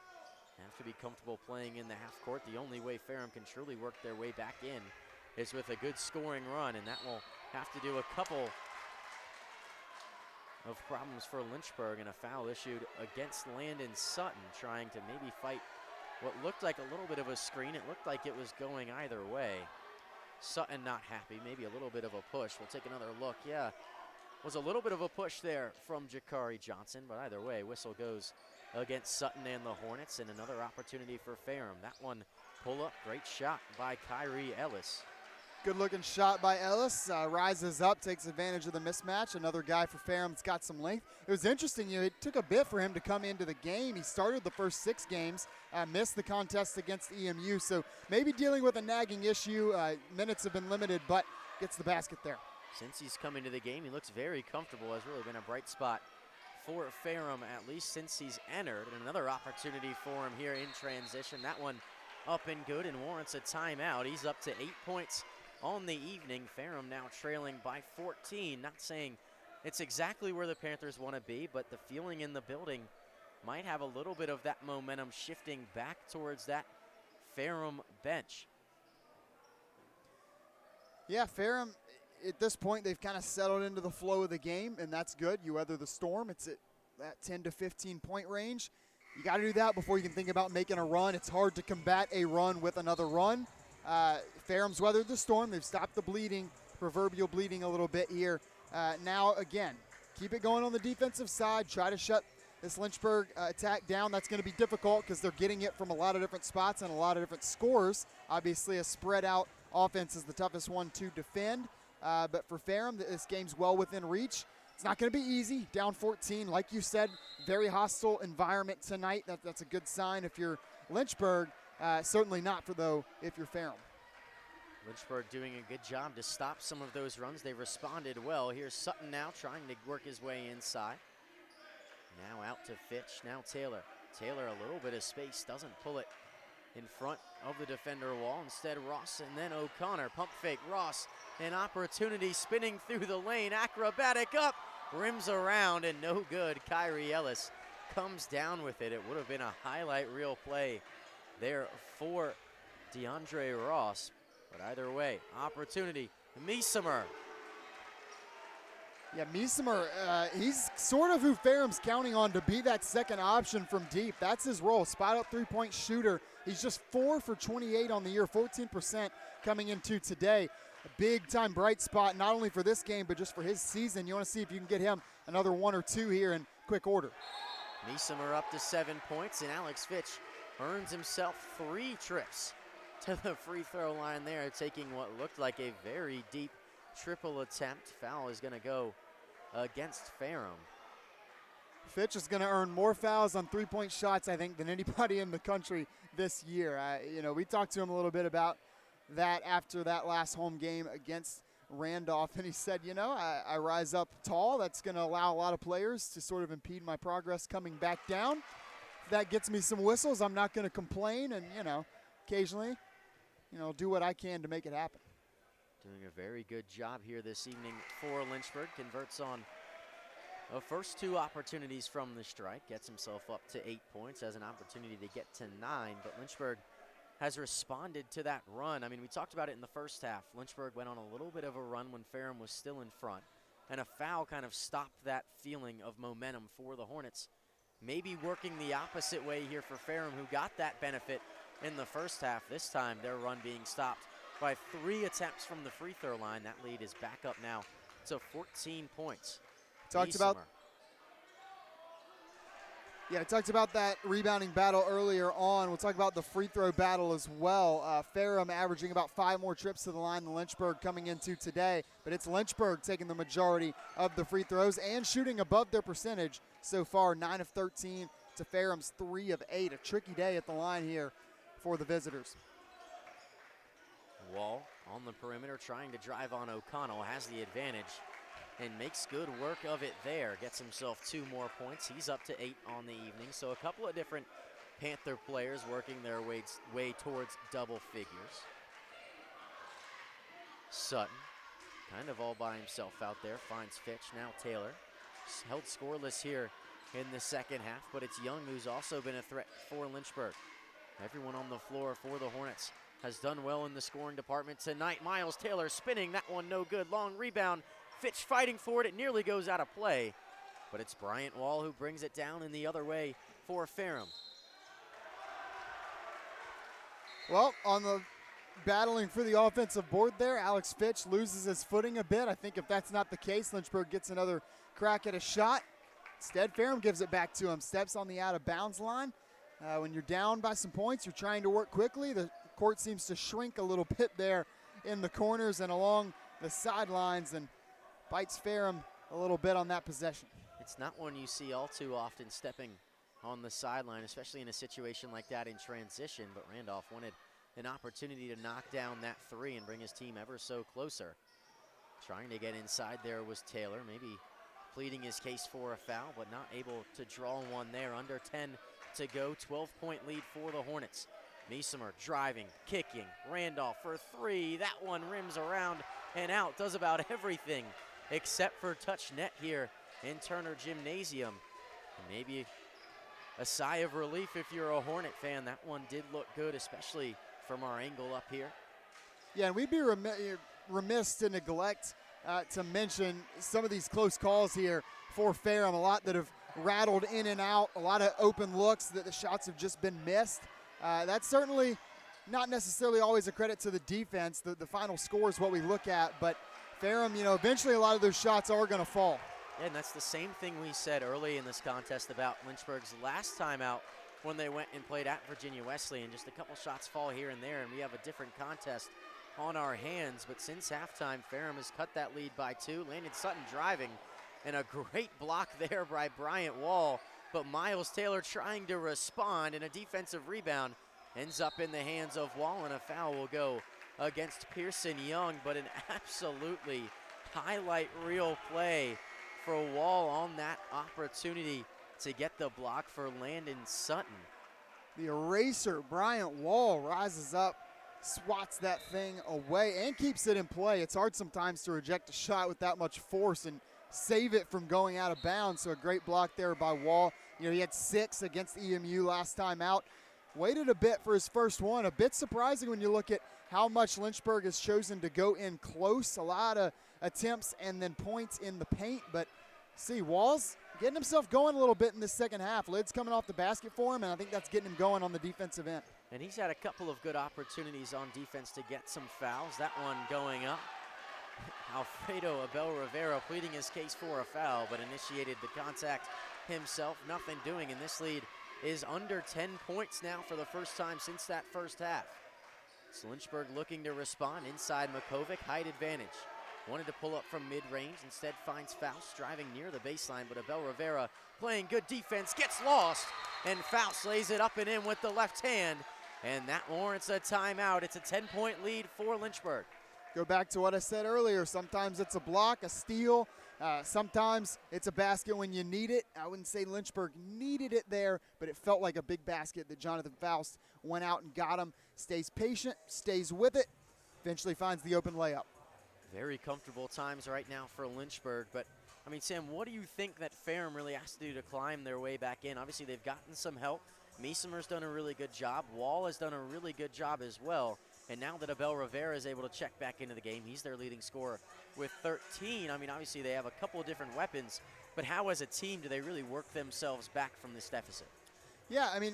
S1: Have to be comfortable playing in the half court. The only way Ferrum can truly work their way back in is with a good scoring run, and that will have to do a couple of problems for Lynchburg, and a foul issued against Landon Sutton, trying to maybe fight what looked like a little bit of a screen. It looked like it was going either way. Sutton not happy, maybe a little bit of a push. We'll take another look. Yeah, was a little bit of a push there from Jakari Johnson, but either way, whistle goes against Sutton and the Hornets, and another opportunity for Ferrum. That one pull up, great shot by Kyrie Ellis.
S2: Good looking shot by Ellis, rises up, takes advantage of the mismatch. Another guy for Ferrum that's got some length. It was interesting, you know, it took a bit for him to come into the game. He started the first 6 games, missed the contest against EMU, so maybe dealing with a nagging issue. Minutes have been limited, but gets the basket there.
S1: Since he's come into the game, he looks very comfortable. Has really been a bright spot for Ferrum, at least since he's entered. And another opportunity for him here in transition. That one up and good and warrants a timeout. He's up to 8 points on the evening. Ferrum now trailing by 14. Not saying it's exactly where the Panthers want to be, but the feeling in the building might have a little bit of that momentum shifting back towards that Ferrum bench.
S2: Yeah, Ferrum, at this point, they've kind of settled into the flow of the game, and that's good. You weather the storm. It's at that 10 to 15 point range. You got to do that before you can think about making a run. It's hard to combat a run with another run. Ferrum's weathered the storm. They've stopped the bleeding, proverbial bleeding a little bit here. Now, again, keep it going on the defensive side. Try to shut this Lynchburg attack down. That's going to be difficult because they're getting it from a lot of different spots and a lot of different scores. Obviously, a spread out offense is the toughest one to defend. But for Ferrum, this game's well within reach. It's not going to be easy. Down 14, like you said, very hostile environment tonight. That's a good sign if you're Lynchburg. Certainly not if you're Ferrum.
S1: Lynchburg doing a good job to stop some of those runs. They responded well. Here's Sutton now trying to work his way inside. Now out to Fitch, now Taylor. Taylor a little bit of space, doesn't pull it in front of the defender wall. Instead, Ross and then O'Connor. Pump fake, Ross, an opportunity spinning through the lane. Acrobatic up, rims around and no good. Kyrie Ellis comes down with it. It would have been a highlight reel play there for DeAndre Ross. But either way, opportunity. Meesemer.
S2: Yeah, Meesemer, he's sort of who Ferrum's counting on to be that second option from deep. That's his role, spot-up three-point shooter. He's just 4 for 28 on the year, 14% coming into today. A big-time bright spot, not only for this game, but just for his season. You want to see if you can get him another 1 or 2 here in quick order.
S1: Meesemer up to 7 points, and Alex Fitch earns himself 3 trips to the free throw line there, taking what looked like a very deep triple attempt. Foul is going to go against Ferrum.
S2: Fitch is going to earn more fouls on three-point shots, I think, than anybody in the country this year. We talked to him a little bit about that after that last home game against Randolph, and he said, I rise up tall. That's going to allow a lot of players to sort of impede my progress coming back down. If that gets me some whistles, I'm not going to complain, and, occasionally, do what I can to make it happen.
S1: Doing a very good job here this evening for Lynchburg. Converts on the first 2 opportunities from the strike. Gets himself up to 8 points. Has an opportunity to get to 9. But Lynchburg has responded to that run. I mean, we talked about it in the first half. Lynchburg went on a little bit of a run when Ferrum was still in front. And a foul kind of stopped that feeling of momentum for the Hornets. Maybe working the opposite way here for Ferrum, who got that benefit in the first half. This time, their run being stopped by 3 attempts from the free throw line. That lead is back up now to 14 points.
S2: Talked about that rebounding battle earlier on. We'll talk about the free throw battle as well. Ferrum averaging about 5 more trips to the line than Lynchburg coming into today. But it's Lynchburg taking the majority of the free throws and shooting above their percentage so far, 9 of 13 to Ferrum's 3 of 8. A tricky day at the line here for the visitors.
S1: Wall on the perimeter trying to drive on O'Connell, has the advantage and makes good work of it there. Gets himself 2 more points. He's up to 8 on the evening. So a couple of different Panther players working their way towards double figures. Sutton kind of all by himself out there. Finds Fitch, now Taylor. Held scoreless here in the second half, but it's Young who's also been a threat for Lynchburg. Everyone on the floor for the Hornets has done well in the scoring department tonight. Miles Taylor spinning, that one no good. Long rebound, Fitch fighting for it. It nearly goes out of play, but it's Bryant Wall who brings it down in the other way for Ferrum.
S2: Well, on the battling for the offensive board there, Alex Fitch loses his footing a bit. I think if that's not the case, Lynchburg gets another crack at a shot. Instead, Ferrum gives it back to him. Steps on the out-of-bounds line. When you're down by some points, you're trying to work quickly. The court seems to shrink a little bit there in the corners and along the sidelines, and bites Ferrum a little bit on that possession.
S1: It's not one you see all too often, stepping on the sideline, especially in a situation like that in transition, but Randolph wanted an opportunity to knock down that 3 and bring his team ever so closer. Trying to get inside there was Taylor, maybe pleading his case for a foul, but not able to draw one there. Under 10 to go, 12-point lead for the Hornets. Meesemer driving, kicking, Randolph for three. That one rims around and out, does about everything except for touch net here in Turner Gymnasium. And maybe a sigh of relief if you're a Hornet fan. That one did look good, especially from our angle up here.
S2: Yeah, and we'd be remiss to neglect to mention some of these close calls here for Ferrum. A lot that have rattled in and out, a lot of open looks that the shots have just been missed. That's certainly not necessarily always a credit to the defense. The final score is what we look at, but Ferrum, eventually a lot of those shots are going to fall.
S1: Yeah, and that's the same thing we said early in this contest about Lynchburg's last time out when they went and played at Virginia Wesleyan. Just a couple shots fall here and there, and we have a different contest on our hands. But since halftime, Ferrum has cut that lead by 2. Landon Sutton driving, and a great block there by Bryant Wall. But Miles Taylor trying to respond, and a defensive rebound ends up in the hands of Wall, and a foul will go against Pearson Young. But an absolutely highlight reel play for Wall on that opportunity to get the block for Landon Sutton.
S2: The eraser, Bryant Wall, rises up, swats that thing away, and keeps it in play. It's hard sometimes to reject a shot with that much force and save it from going out of bounds. So a great block there by Wall. He had 6 against EMU last time out. Waited a bit for his first one. A bit surprising when you look at how much Lynchburg has chosen to go in close. A lot of attempts and then points in the paint. But see, Wall's getting himself going a little bit in this second half. Lid's coming off the basket for him, and I think that's getting him going on the defensive end.
S1: And he's had a couple of good opportunities on defense to get some fouls. That one going up. Alfredo Abel Rivera pleading his case for a foul, but initiated the contact himself. Nothing doing, and this lead is under 10 points now for the first time since that first half. So Lynchburg looking to respond inside Makovic, height advantage. Wanted to pull up from mid-range, instead finds Faust driving near the baseline, but Abel Rivera playing good defense, gets lost, and Faust lays it up and in with the left hand, and that warrants a timeout. It's a 10-point lead for Lynchburg.
S2: Go back to what I said earlier. Sometimes it's a block, a steal. Sometimes it's a basket when you need it. I wouldn't say Lynchburg needed it there, but it felt like a big basket that Jonathan Faust went out and got him. Stays patient, stays with it, eventually finds the open layup.
S1: Very comfortable times right now for Lynchburg. But, I mean, Sam, what do you think that Ferrum really has to do to climb their way back in? Obviously, they've gotten some help. Meesemer's done a really good job. Wall has done a really good job as well. And now that Abel Rivera is able to check back into the game, he's their leading scorer with 13. I mean, obviously, they have a couple of different weapons. But how, as a team, do they really work themselves back from this deficit?
S2: Yeah, I mean,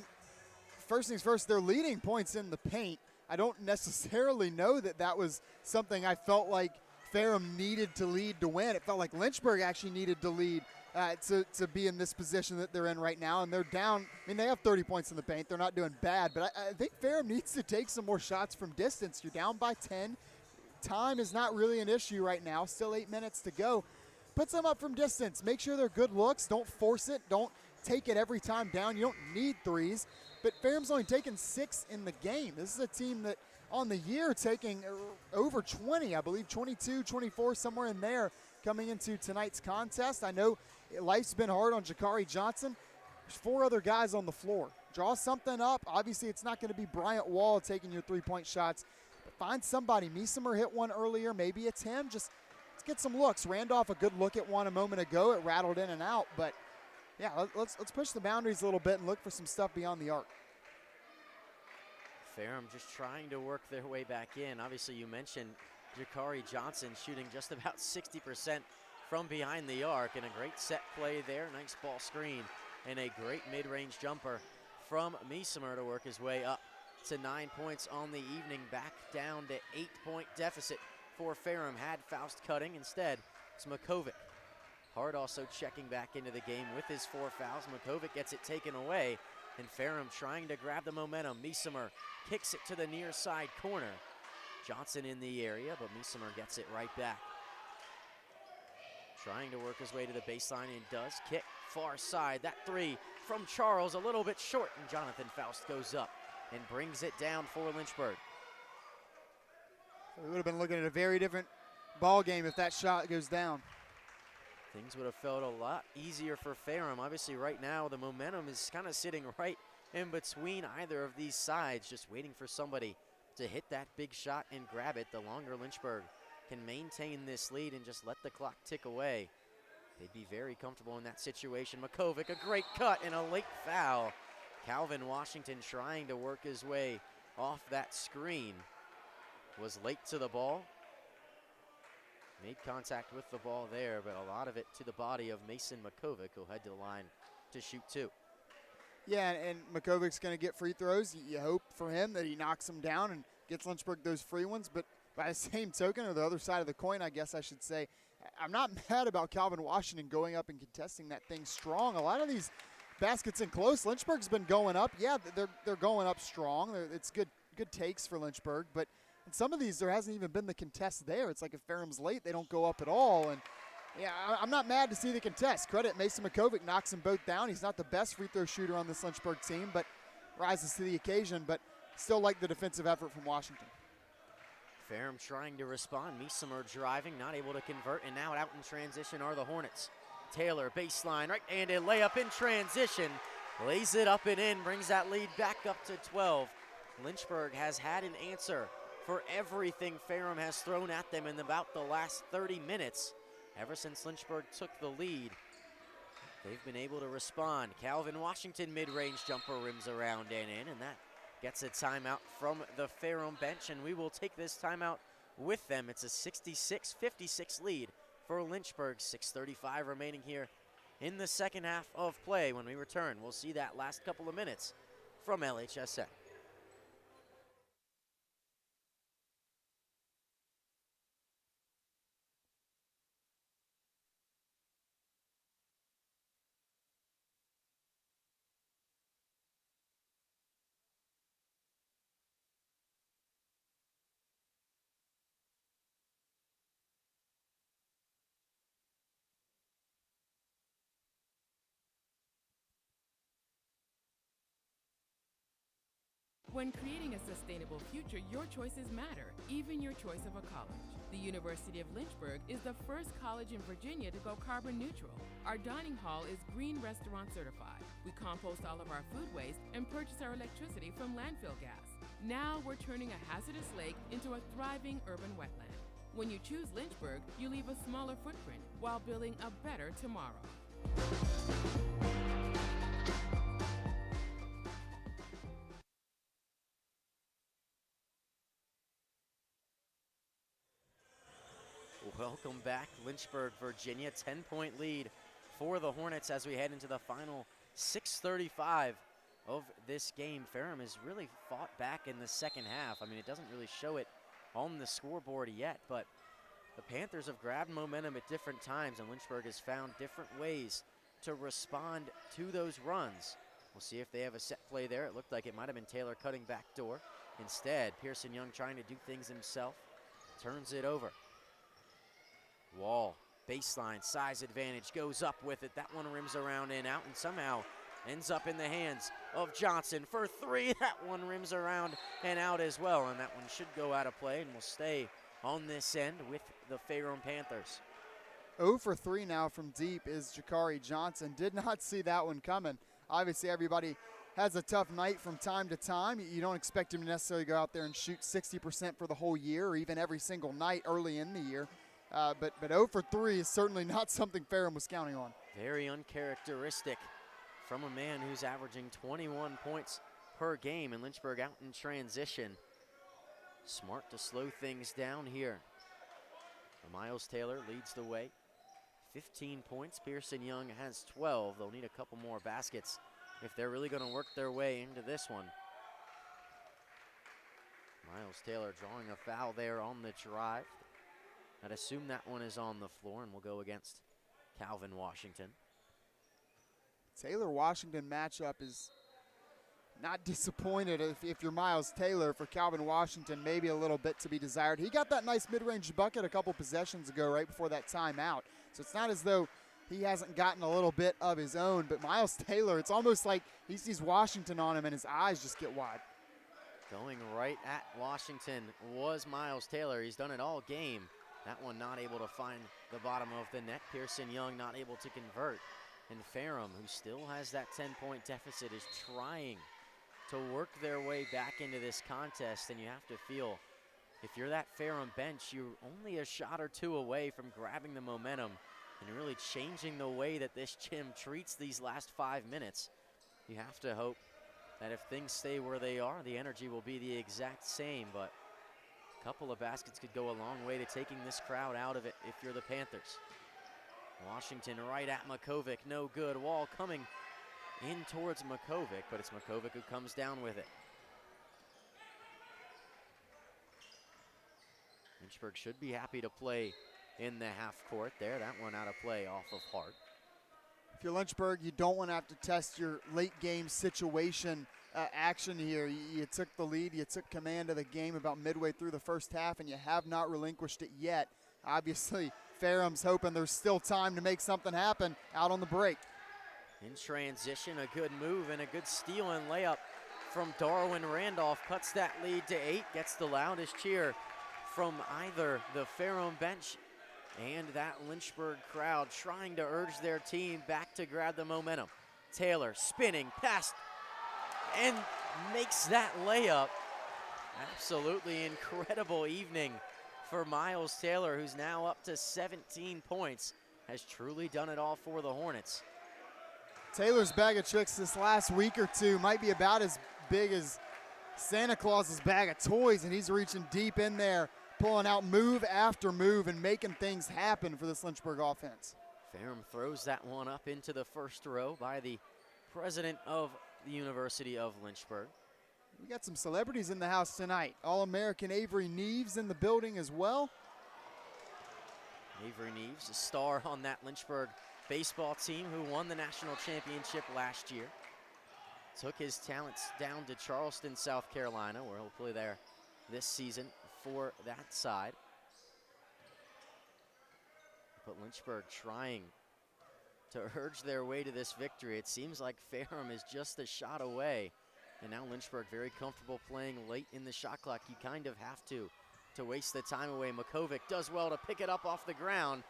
S2: first things first, they're leading points in the paint. I don't necessarily know that that was something I felt like Ferrum needed to lead to win. It felt like Lynchburg actually needed to lead to be in this position that they're in right now. And they're down. I mean, they have 30 points in the paint. They're not doing bad. But I think Ferrum needs to take some more shots from distance. You're down by 10. Time is not really an issue right now. Still 8 minutes to go. Put some up from distance. Make sure they're good looks. Don't force it. Don't take it every time down. You don't need threes. But Ferrum's only taken 6 in the game. This is a team that on the year taking over 20, I believe 22, 24, somewhere in there coming into tonight's contest. I know life's been hard on Jakari Johnson. There's 4 other guys on the floor. Draw something up. Obviously, it's not going to be Bryant Wall taking your 3-point shots. But find somebody. Meesemer hit one earlier. Maybe it's him. Just let's get some looks. Randolph, a good look at one a moment ago. It rattled in and out. But, yeah, let's push the boundaries a little bit and look for some stuff beyond the arc.
S1: Ferrum just trying to work their way back in. Obviously, you mentioned Jakari Johnson shooting just about 60% from behind the arc, and a great set play there. Nice ball screen and a great mid-range jumper from Meesemer to work his way up to 9 points on the evening. Back down to 8-point deficit for Ferrum. Had Faust cutting. Instead, it's Makovic. Hart also checking back into the game with his 4 fouls. Makovic gets it taken away, and Ferrum trying to grab the momentum. Meesemer kicks it to the near side corner. Johnson in the area, but Meesemer gets it right back. Trying to work his way to the baseline, and does. Kick far side. That 3 from Charles a little bit short, and Jonathan Faust goes up and brings it down for Lynchburg.
S2: We would have been looking at a very different ball game if that shot goes down.
S1: Things would have felt a lot easier for Ferrum. Obviously, right now, the momentum is kind of sitting right in between either of these sides, just waiting for somebody to hit that big shot and grab it. The longer Lynchburg can maintain this lead and just let the clock tick away, they'd be very comfortable in that situation. Makovic, a great cut and a late foul. Calvin Washington trying to work his way off that screen. Was late to the ball. Made contact with the ball there, but a lot of it to the body of Mason Makovic, who'll head to the line to shoot two.
S2: Yeah, and Makovic's going to get free throws. You hope for him that he knocks them down and gets Lynchburg those free ones. But by the same token, or the other side of the coin, I guess I should say, I'm not mad about Calvin Washington going up and contesting that thing strong. A lot of these baskets in close, Lynchburg's been going up. Yeah, they're going up strong. It's good takes for Lynchburg, but in some of these, there hasn't even been the contest there. It's like if Ferrum's late, they don't go up at all. And yeah, I'm not mad to see the contest. Credit Mason Makovic, knocks them both down. He's not the best free throw shooter on this Lynchburg team, but rises to the occasion. But still like the defensive effort from Washington.
S1: Ferrum trying to respond. Meesemer driving, not able to convert, and now out in transition are the Hornets. Taylor, baseline, right-handed layup in transition. Lays it up and in, brings that lead back up to 12. Lynchburg has had an answer for everything Ferrum has thrown at them in about the last 30 minutes. Ever since Lynchburg took the lead, they've been able to respond. Calvin Washington mid-range jumper rims around and in, and that gets a timeout from the Ferrum bench, and we will take this timeout with them. It's a 66-56 lead for Lynchburg. 6:35 remaining here in the second half of play. When we return, we'll see that last couple of minutes from LHSN.
S10: When creating a sustainable future, your choices matter, even your choice of a college. The University of Lynchburg is the first college in Virginia to go carbon neutral. Our dining hall is Green Restaurant certified. We compost all of our food waste and purchase our electricity from landfill gas. Now we're turning a hazardous lake into a thriving urban wetland. When you choose Lynchburg, you leave a smaller footprint while building a better tomorrow.
S1: Welcome back, Lynchburg, Virginia. 10-point lead for the Hornets as we head into the final 6:35 of this game. Ferrum has really fought back in the second half. I mean, it doesn't really show it on the scoreboard yet, but the Panthers have grabbed momentum at different times, and Lynchburg has found different ways to respond to those runs. We'll see if they have a set play there. It looked like it might have been Taylor cutting back door. Instead, Pearson Young trying to do things himself, turns it over. Wall, baseline, size advantage, goes up with it. That one rims around and out and somehow ends up in the hands of Johnson for three. That one rims around and out as well, and that one should go out of play and will stay on this end with the Ferrum Panthers.
S2: 0 for 3 now from deep is Jakari Johnson. Did not see that one coming. Obviously, everybody has a tough night from time to time. You don't expect him to necessarily go out there and shoot 60% for the whole year or even every single night early in the year. But 0 for 3 is certainly not something Ferrum was counting on.
S1: Very uncharacteristic from a man who's averaging 21 points per game, and Lynchburg out in transition. Smart to slow things down here. Miles Taylor leads the way. 15 points. Pearson Young has 12. They'll need a couple more baskets if they're really going to work their way into this one. Miles Taylor drawing a foul there on the drive. I'd assume that one is on the floor, and we'll go against Calvin Washington.
S2: Taylor-Washington matchup is not disappointed if you're Miles Taylor. For Calvin Washington, maybe a little bit to be desired. He got that nice mid-range bucket a couple possessions ago right before that timeout. So it's not as though he hasn't gotten a little bit of his own. But Miles Taylor, it's almost like he sees Washington on him and his eyes just get wide.
S1: Going right at Washington was Miles Taylor. He's done it all game. That one not able to find the bottom of the net. Pearson Young not able to convert. And Ferrum, who still has that 10-point deficit, is trying to work their way back into this contest. And you have to feel, if you're that Ferrum bench, you're only a shot or two away from grabbing the momentum and really changing the way that this gym treats these last 5 minutes. You have to hope that if things stay where they are, the energy will be the exact same. But a couple of baskets could go a long way to taking this crowd out of it if you're the Panthers. Washington right at Makovic, no good. Wall coming in towards Makovic, but it's Makovic who comes down with it. Lynchburg should be happy to play in the half court there. That one out of play off of Hart.
S2: If you're Lynchburg, you don't want to have to test your late game situation action here. You took the lead, you took command of the game about midway through the first half, and you have not relinquished it yet. Obviously, Ferrum's hoping there's still time to make something happen out on the break.
S1: In transition, a good move and a good steal and layup from Darwin Randolph. Cuts that lead to 8, gets the loudest cheer from either the Ferrum bench and that Lynchburg crowd trying to urge their team back to grab the momentum. Taylor spinning past and makes that layup. Absolutely incredible evening for Miles Taylor, who's now up to 17 points. Has truly done it all for the Hornets.
S2: Taylor's bag of tricks this last week or two might be about as big as Santa Claus's bag of toys, and he's reaching deep in there, pulling out move after move and making things happen for this Lynchburg offense.
S1: Ferrum throws that one up into the first row by the president of the University of Lynchburg.
S2: We got some celebrities in the house tonight. All-American Avery Neves in the building as well.
S1: Avery Neves, a star on that Lynchburg baseball team who won the national championship last year. Took his talents down to Charleston, South Carolina, where he'll play there this season for that side. But Lynchburg trying to urge their way to this victory. It seems like Ferrum is just a shot away. And now Lynchburg very comfortable playing late in the shot clock. You kind of have to waste the time away. Makovic does well to pick it up off the ground.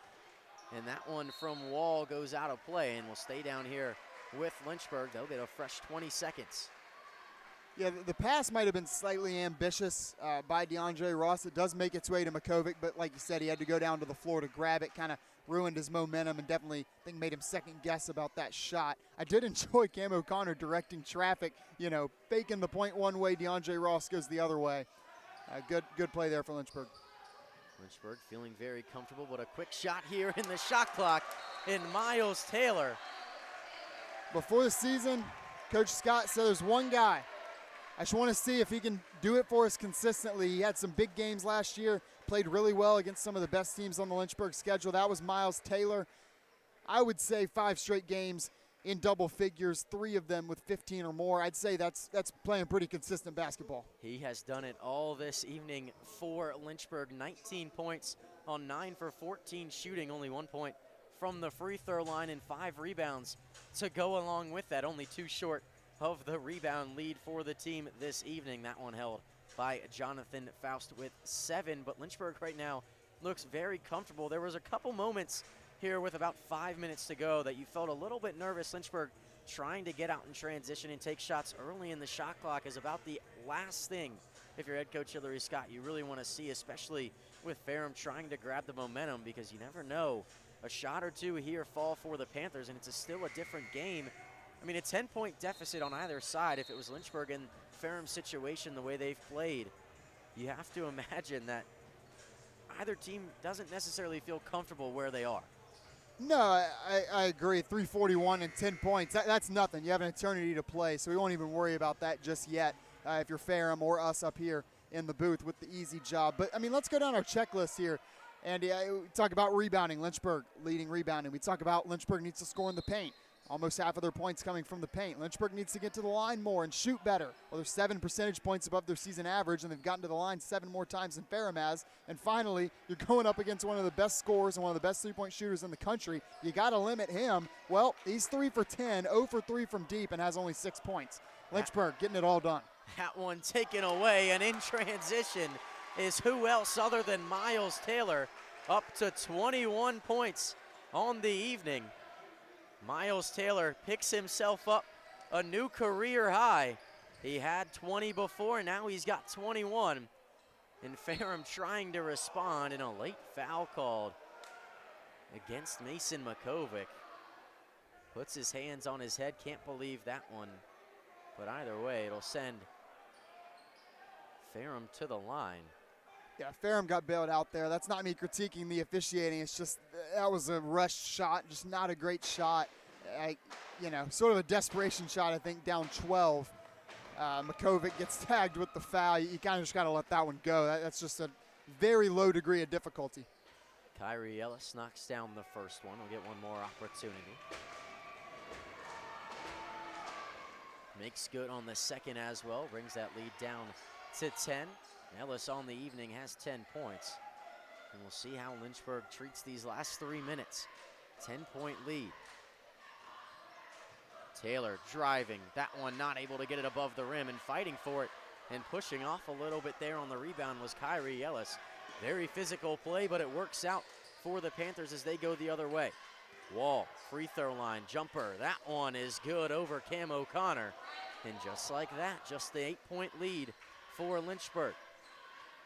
S1: And that one from Wall goes out of play and will stay down here with Lynchburg. They'll get a fresh 20 seconds.
S2: Yeah, the pass might have been slightly ambitious by DeAndre Ross. It does make its way to Makovic, but like you said, he had to go down to the floor to grab it. Kind of ruined his momentum and definitely, I think, made him second guess about that shot. I did enjoy Cam O'Connor directing traffic, you know, faking the point one way, DeAndre Ross goes the other way. Good play there for Lynchburg.
S1: Lynchburg feeling very comfortable, but a quick shot here in the shot clock in Miles Taylor.
S2: Before the season, Coach Scott said there's one guy. I just want to see if he can do it for us consistently. He had some big games last year, played really well against some of the best teams on the Lynchburg schedule. That was Miles Taylor. I would say 5 straight games in double figures, 3 of them with 15 or more. I'd say that's playing pretty consistent basketball.
S1: He has done it all this evening for Lynchburg. 19 points on 9 for 14 shooting, only 1 point from the free throw line and 5 rebounds to go along with that. Only 2 short of the rebound lead for the team this evening. That one held by Jonathan Faust with 7, but Lynchburg right now looks very comfortable. There was a couple moments here with about 5 minutes to go that you felt a little bit nervous. Lynchburg trying to get out in transition and take shots early in the shot clock is about the last thing, if you're head coach Hillary Scott, you really want to see, especially with Ferrum trying to grab the momentum, because you never know. A shot or two here fall for the Panthers, and it's still a different game. I mean, a 10-point deficit on either side. If it was Lynchburg and Ferrum's situation the way they've played, you have to imagine that either team doesn't necessarily feel comfortable where they are.
S2: No, I agree. 341 and 10 points. That's nothing. You have an eternity to play, so we won't even worry about that just yet if you're Ferrum or us up here in the booth with the easy job. But, I mean, let's go down our checklist here. And we talk about rebounding, Lynchburg leading rebounding. We talk about Lynchburg needs to score in the paint. Almost half of their points coming from the paint. Lynchburg needs to get to the line more and shoot better. Well, they're 7 percentage points above their season average, and they've gotten to the line 7 more times than Ferrum has. And finally, you're going up against one of the best scorers and one of the best three-point shooters in the country. You got to limit him. Well, he's 3 for 10, 0 for 3 from deep, and has only 6 points. Lynchburg getting it all done.
S1: That one taken away, and in transition is who else other than Miles Taylor. up to 21 points on the evening. Miles Taylor picks himself up a new career high. He had 20 before, now he's got 21. And Ferrum trying to respond, in a late foul called against Mason Makovic. Puts his hands on his head, can't believe that one. But either way, it'll send Ferrum to the line.
S2: Yeah, Ferrum got bailed out there. That's not me critiquing the officiating. It's just that was a rushed shot, just not a great shot. Sort of a desperation shot, I think, down 12. Makovic gets tagged with the foul. You kind of just got to let that one go. That's just a very low degree of difficulty.
S1: Kyrie Ellis knocks down the first one. We'll get one more opportunity. Makes good on the second as well. Brings that lead down to 10. Ellis on the evening has 10 points. And we'll see how Lynchburg treats these last 3 minutes. 10-point lead. Taylor driving. That one not able to get it above the rim, and fighting for it and pushing off a little bit there on the rebound was Kyrie Ellis. Very physical play, but it works out for the Panthers as they go the other way. Wall, free throw line, jumper. That one is good over Cam O'Connor. And just like that, just the 8-point lead for Lynchburg.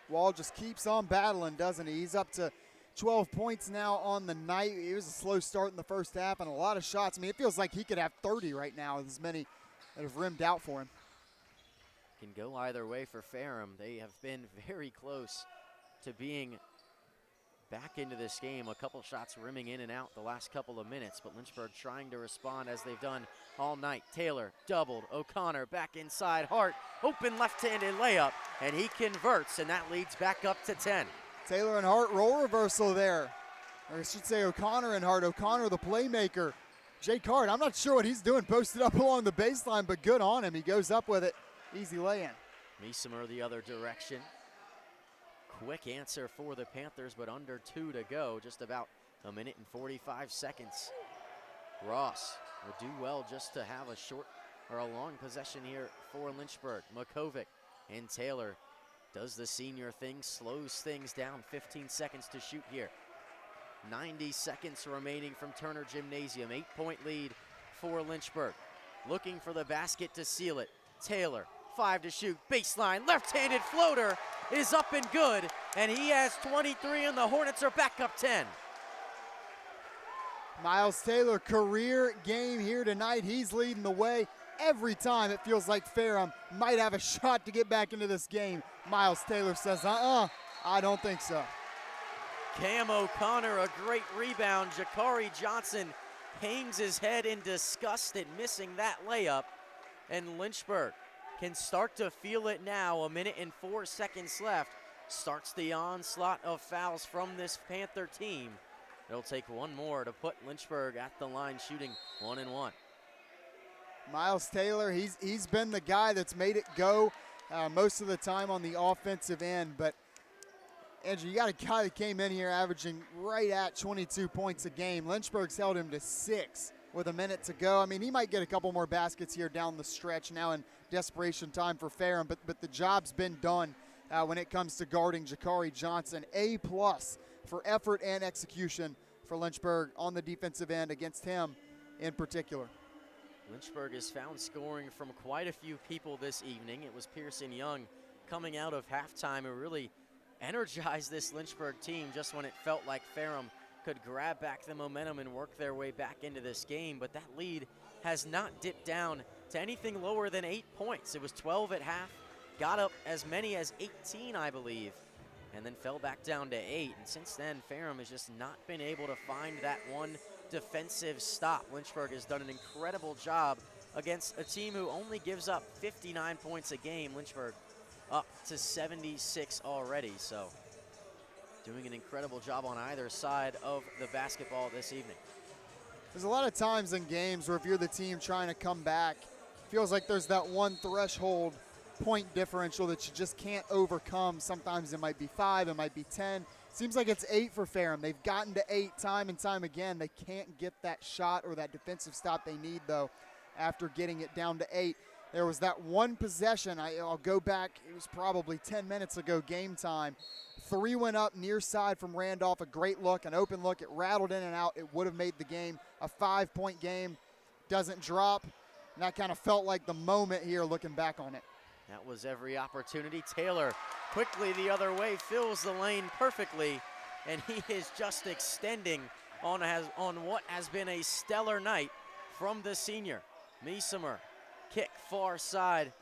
S2: Wall just keeps on battling, doesn't he? He's up to 12 points now on the night. It was a slow start in the first half and a lot of shots. I mean, it feels like he could have 30 right now, as many that have rimmed out for him.
S1: Can go either way for Ferrum. They have been very close to being back into this game. A couple shots rimming in and out the last couple of minutes, but Lynchburg trying to respond as they've done all night. Taylor doubled, O'Connor back inside, Hart, open left-handed layup, and he converts, and that leads back up to 10.
S2: Taylor and Hart roll reversal there. Or I should say O'Connor and Hart. O'Connor the playmaker. Jake Hart, I'm not sure what he's doing posted up along the baseline, but good on him. He goes up with it. Easy lay-in.
S1: Meesemer the other direction. Quick answer for the Panthers, but under 2 to go. Just about a minute and 45 seconds. Ross would do well just to have a short or a long possession here for Lynchburg. Makovic and Taylor does the senior thing, slows things down. 15 seconds to shoot here. 90 seconds remaining from Turner Gymnasium. 8-point lead for Lynchburg. Looking for the basket to seal it. Taylor, 5 to shoot, baseline, left-handed floater is up and good, and he has 23, and the Hornets are back up 10.
S2: Miles Taylor, career game here tonight. He's leading the way. Every time it feels like Ferrum might have a shot to get back into this game, Miles Taylor says, I don't think so.
S1: Cam O'Connor, a great rebound. Jakari Johnson hangs his head in disgust at missing that layup, and Lynchburg can start to feel it now. A minute and 4 seconds left. Starts the onslaught of fouls from this Panther team. It'll take one more to put Lynchburg at the line shooting 1-1.
S2: Miles Taylor, he's been the guy that's made it go most of the time on the offensive end. But, Andrew, you got a guy that came in here averaging right at 22 points a game. Lynchburg's held him to 6 with a minute to go. I mean, he might get a couple more baskets here down the stretch now in desperation time for Ferrum, but the job's been done when it comes to guarding Jakari Johnson. A+ for effort and execution for Lynchburg on the defensive end against him in particular.
S1: Lynchburg has found scoring from quite a few people this evening. It was Pearson Young coming out of halftime who really energized this Lynchburg team just when it felt like Ferrum could grab back the momentum and work their way back into this game. But that lead has not dipped down to anything lower than 8 points. It was 12 at half, got up as many as 18, I believe, and then fell back down to 8. And since then, Ferrum has just not been able to find that one defensive stop. Lynchburg has done an incredible job against a team who only gives up 59 points a game. Lynchburg up to 76 already, so doing an incredible job on either side of the basketball this evening.
S2: There's a lot of times in games where if you're the team trying to come back, feels like there's that one threshold point differential that you just can't overcome. Sometimes it might be 5, it might be 10. Seems like it's 8 for Ferrum. They've gotten to 8 time and time again. They can't get that shot or that defensive stop they need, though, after getting it down to 8. There was that one possession. I'll go back. It was probably 10 minutes ago, game time. Three went up near side from Randolph. A great look, an open look. It rattled in and out. It would have made the game a 5-point game. Doesn't drop. And that kind of felt like the moment here looking back on it.
S1: That was every opportunity. Taylor quickly the other way, fills the lane perfectly, and he is just extending on what has been a stellar night from the senior. Meesemer, kick far side.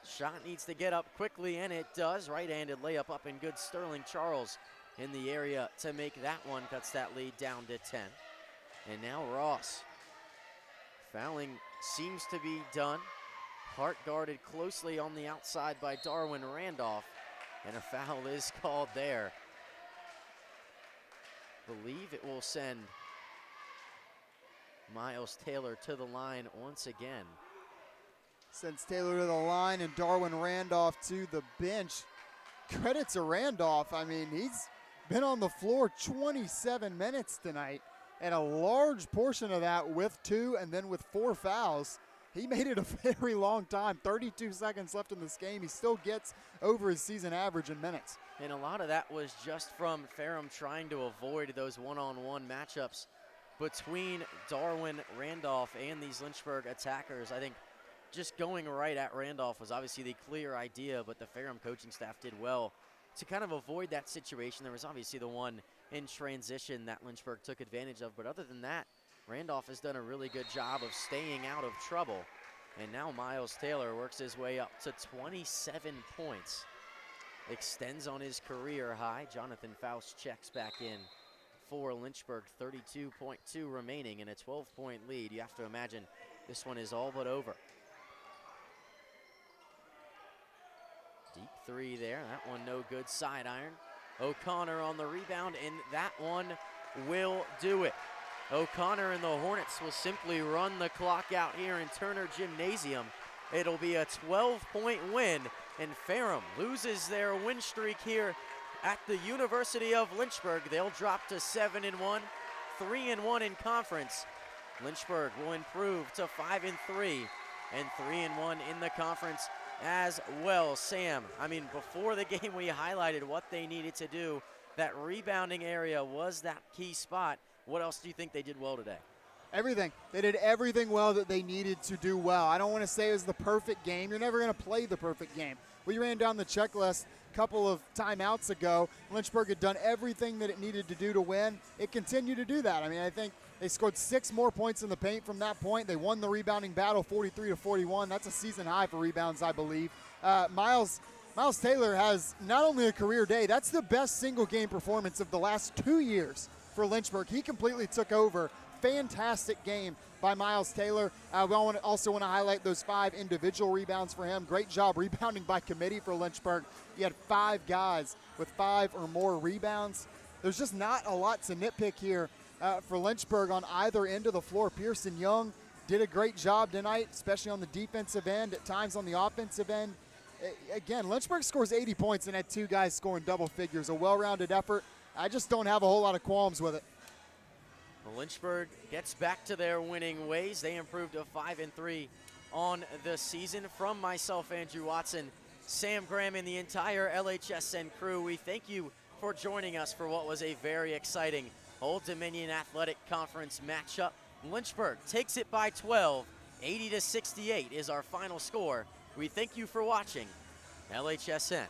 S1: Shot needs to get up quickly, and it does. Right-handed layup up and good. Sterling Charles in the area to make that one. Cuts that lead down to 10. And now Ross. Fouling seems to be done. Hart guarded closely on the outside by Darwin Randolph, and a foul is called there. Believe it will send Miles Taylor to the line once again.
S2: Sends Taylor to the line and Darwin Randolph to the bench. Credit to Randolph. I mean, he's been on the floor 27 minutes tonight, and a large portion of that with 2 and then with 4 fouls. He made it a very long time. 32 seconds left in this game. He still gets over his season average in minutes.
S1: And a lot of that was just from Ferrum trying to avoid those one-on-one matchups between Darwin Randolph and these Lynchburg attackers. I think just going right at Randolph was obviously the clear idea, but the Ferrum coaching staff did well to kind of avoid that situation. There was obviously the one in transition that Lynchburg took advantage of, but other than that, Randolph has done a really good job of staying out of trouble. And now Miles Taylor works his way up to 27 points. Extends on his career high. Jonathan Faust checks back in for Lynchburg. 32.2 remaining in a 12-point lead. You have to imagine this one is all but over. Deep three there. That one no good. Side iron. O'Connor on the rebound, and that one will do it. O'Connor and the Hornets will simply run the clock out here in Turner Gymnasium. It'll be a 12-point win, and Ferrum loses their win streak here at the University of Lynchburg. They'll drop to 7-1, 3-1 in conference. Lynchburg will improve to 5-3 and 3-1 in the conference as well. Sam, I mean, before the game we highlighted what they needed to do. That rebounding area was that key spot. What else do you think they did well today?
S2: Everything. They did everything well that they needed to do well. I don't want to say it was the perfect game. You're never going to play the perfect game. We ran down the checklist a couple of timeouts ago. Lynchburg had done everything that it needed to do to win. It continued to do that. I mean, I think they scored 6 more points in the paint from that point. They won the rebounding battle 43-41. That's a season high for rebounds, I believe. Miles Taylor has not only a career day, that's the best single game performance of the last 2 years for Lynchburg. He completely took over. Fantastic game by Miles Taylor. We also want to highlight those 5 individual rebounds for him. Great job rebounding by committee for Lynchburg. You had 5 guys with 5 or more rebounds. There's just not a lot to nitpick here for Lynchburg on either end of the floor. Pearson Young did a great job tonight, especially on the defensive end, at times on the offensive end. Again, Lynchburg scores 80 points and had 2 guys scoring double figures. A well-rounded effort. I just don't have a whole lot of qualms with it.
S1: Well, Lynchburg gets back to their winning ways. They improved to 5-3 on the season. From myself, Andrew Watson, Sam Graham, and the entire LHSN crew, we thank you for joining us for what was a very exciting Old Dominion Athletic Conference matchup. Lynchburg takes it by 12. 80-68 is our final score. We thank you for watching LHSN.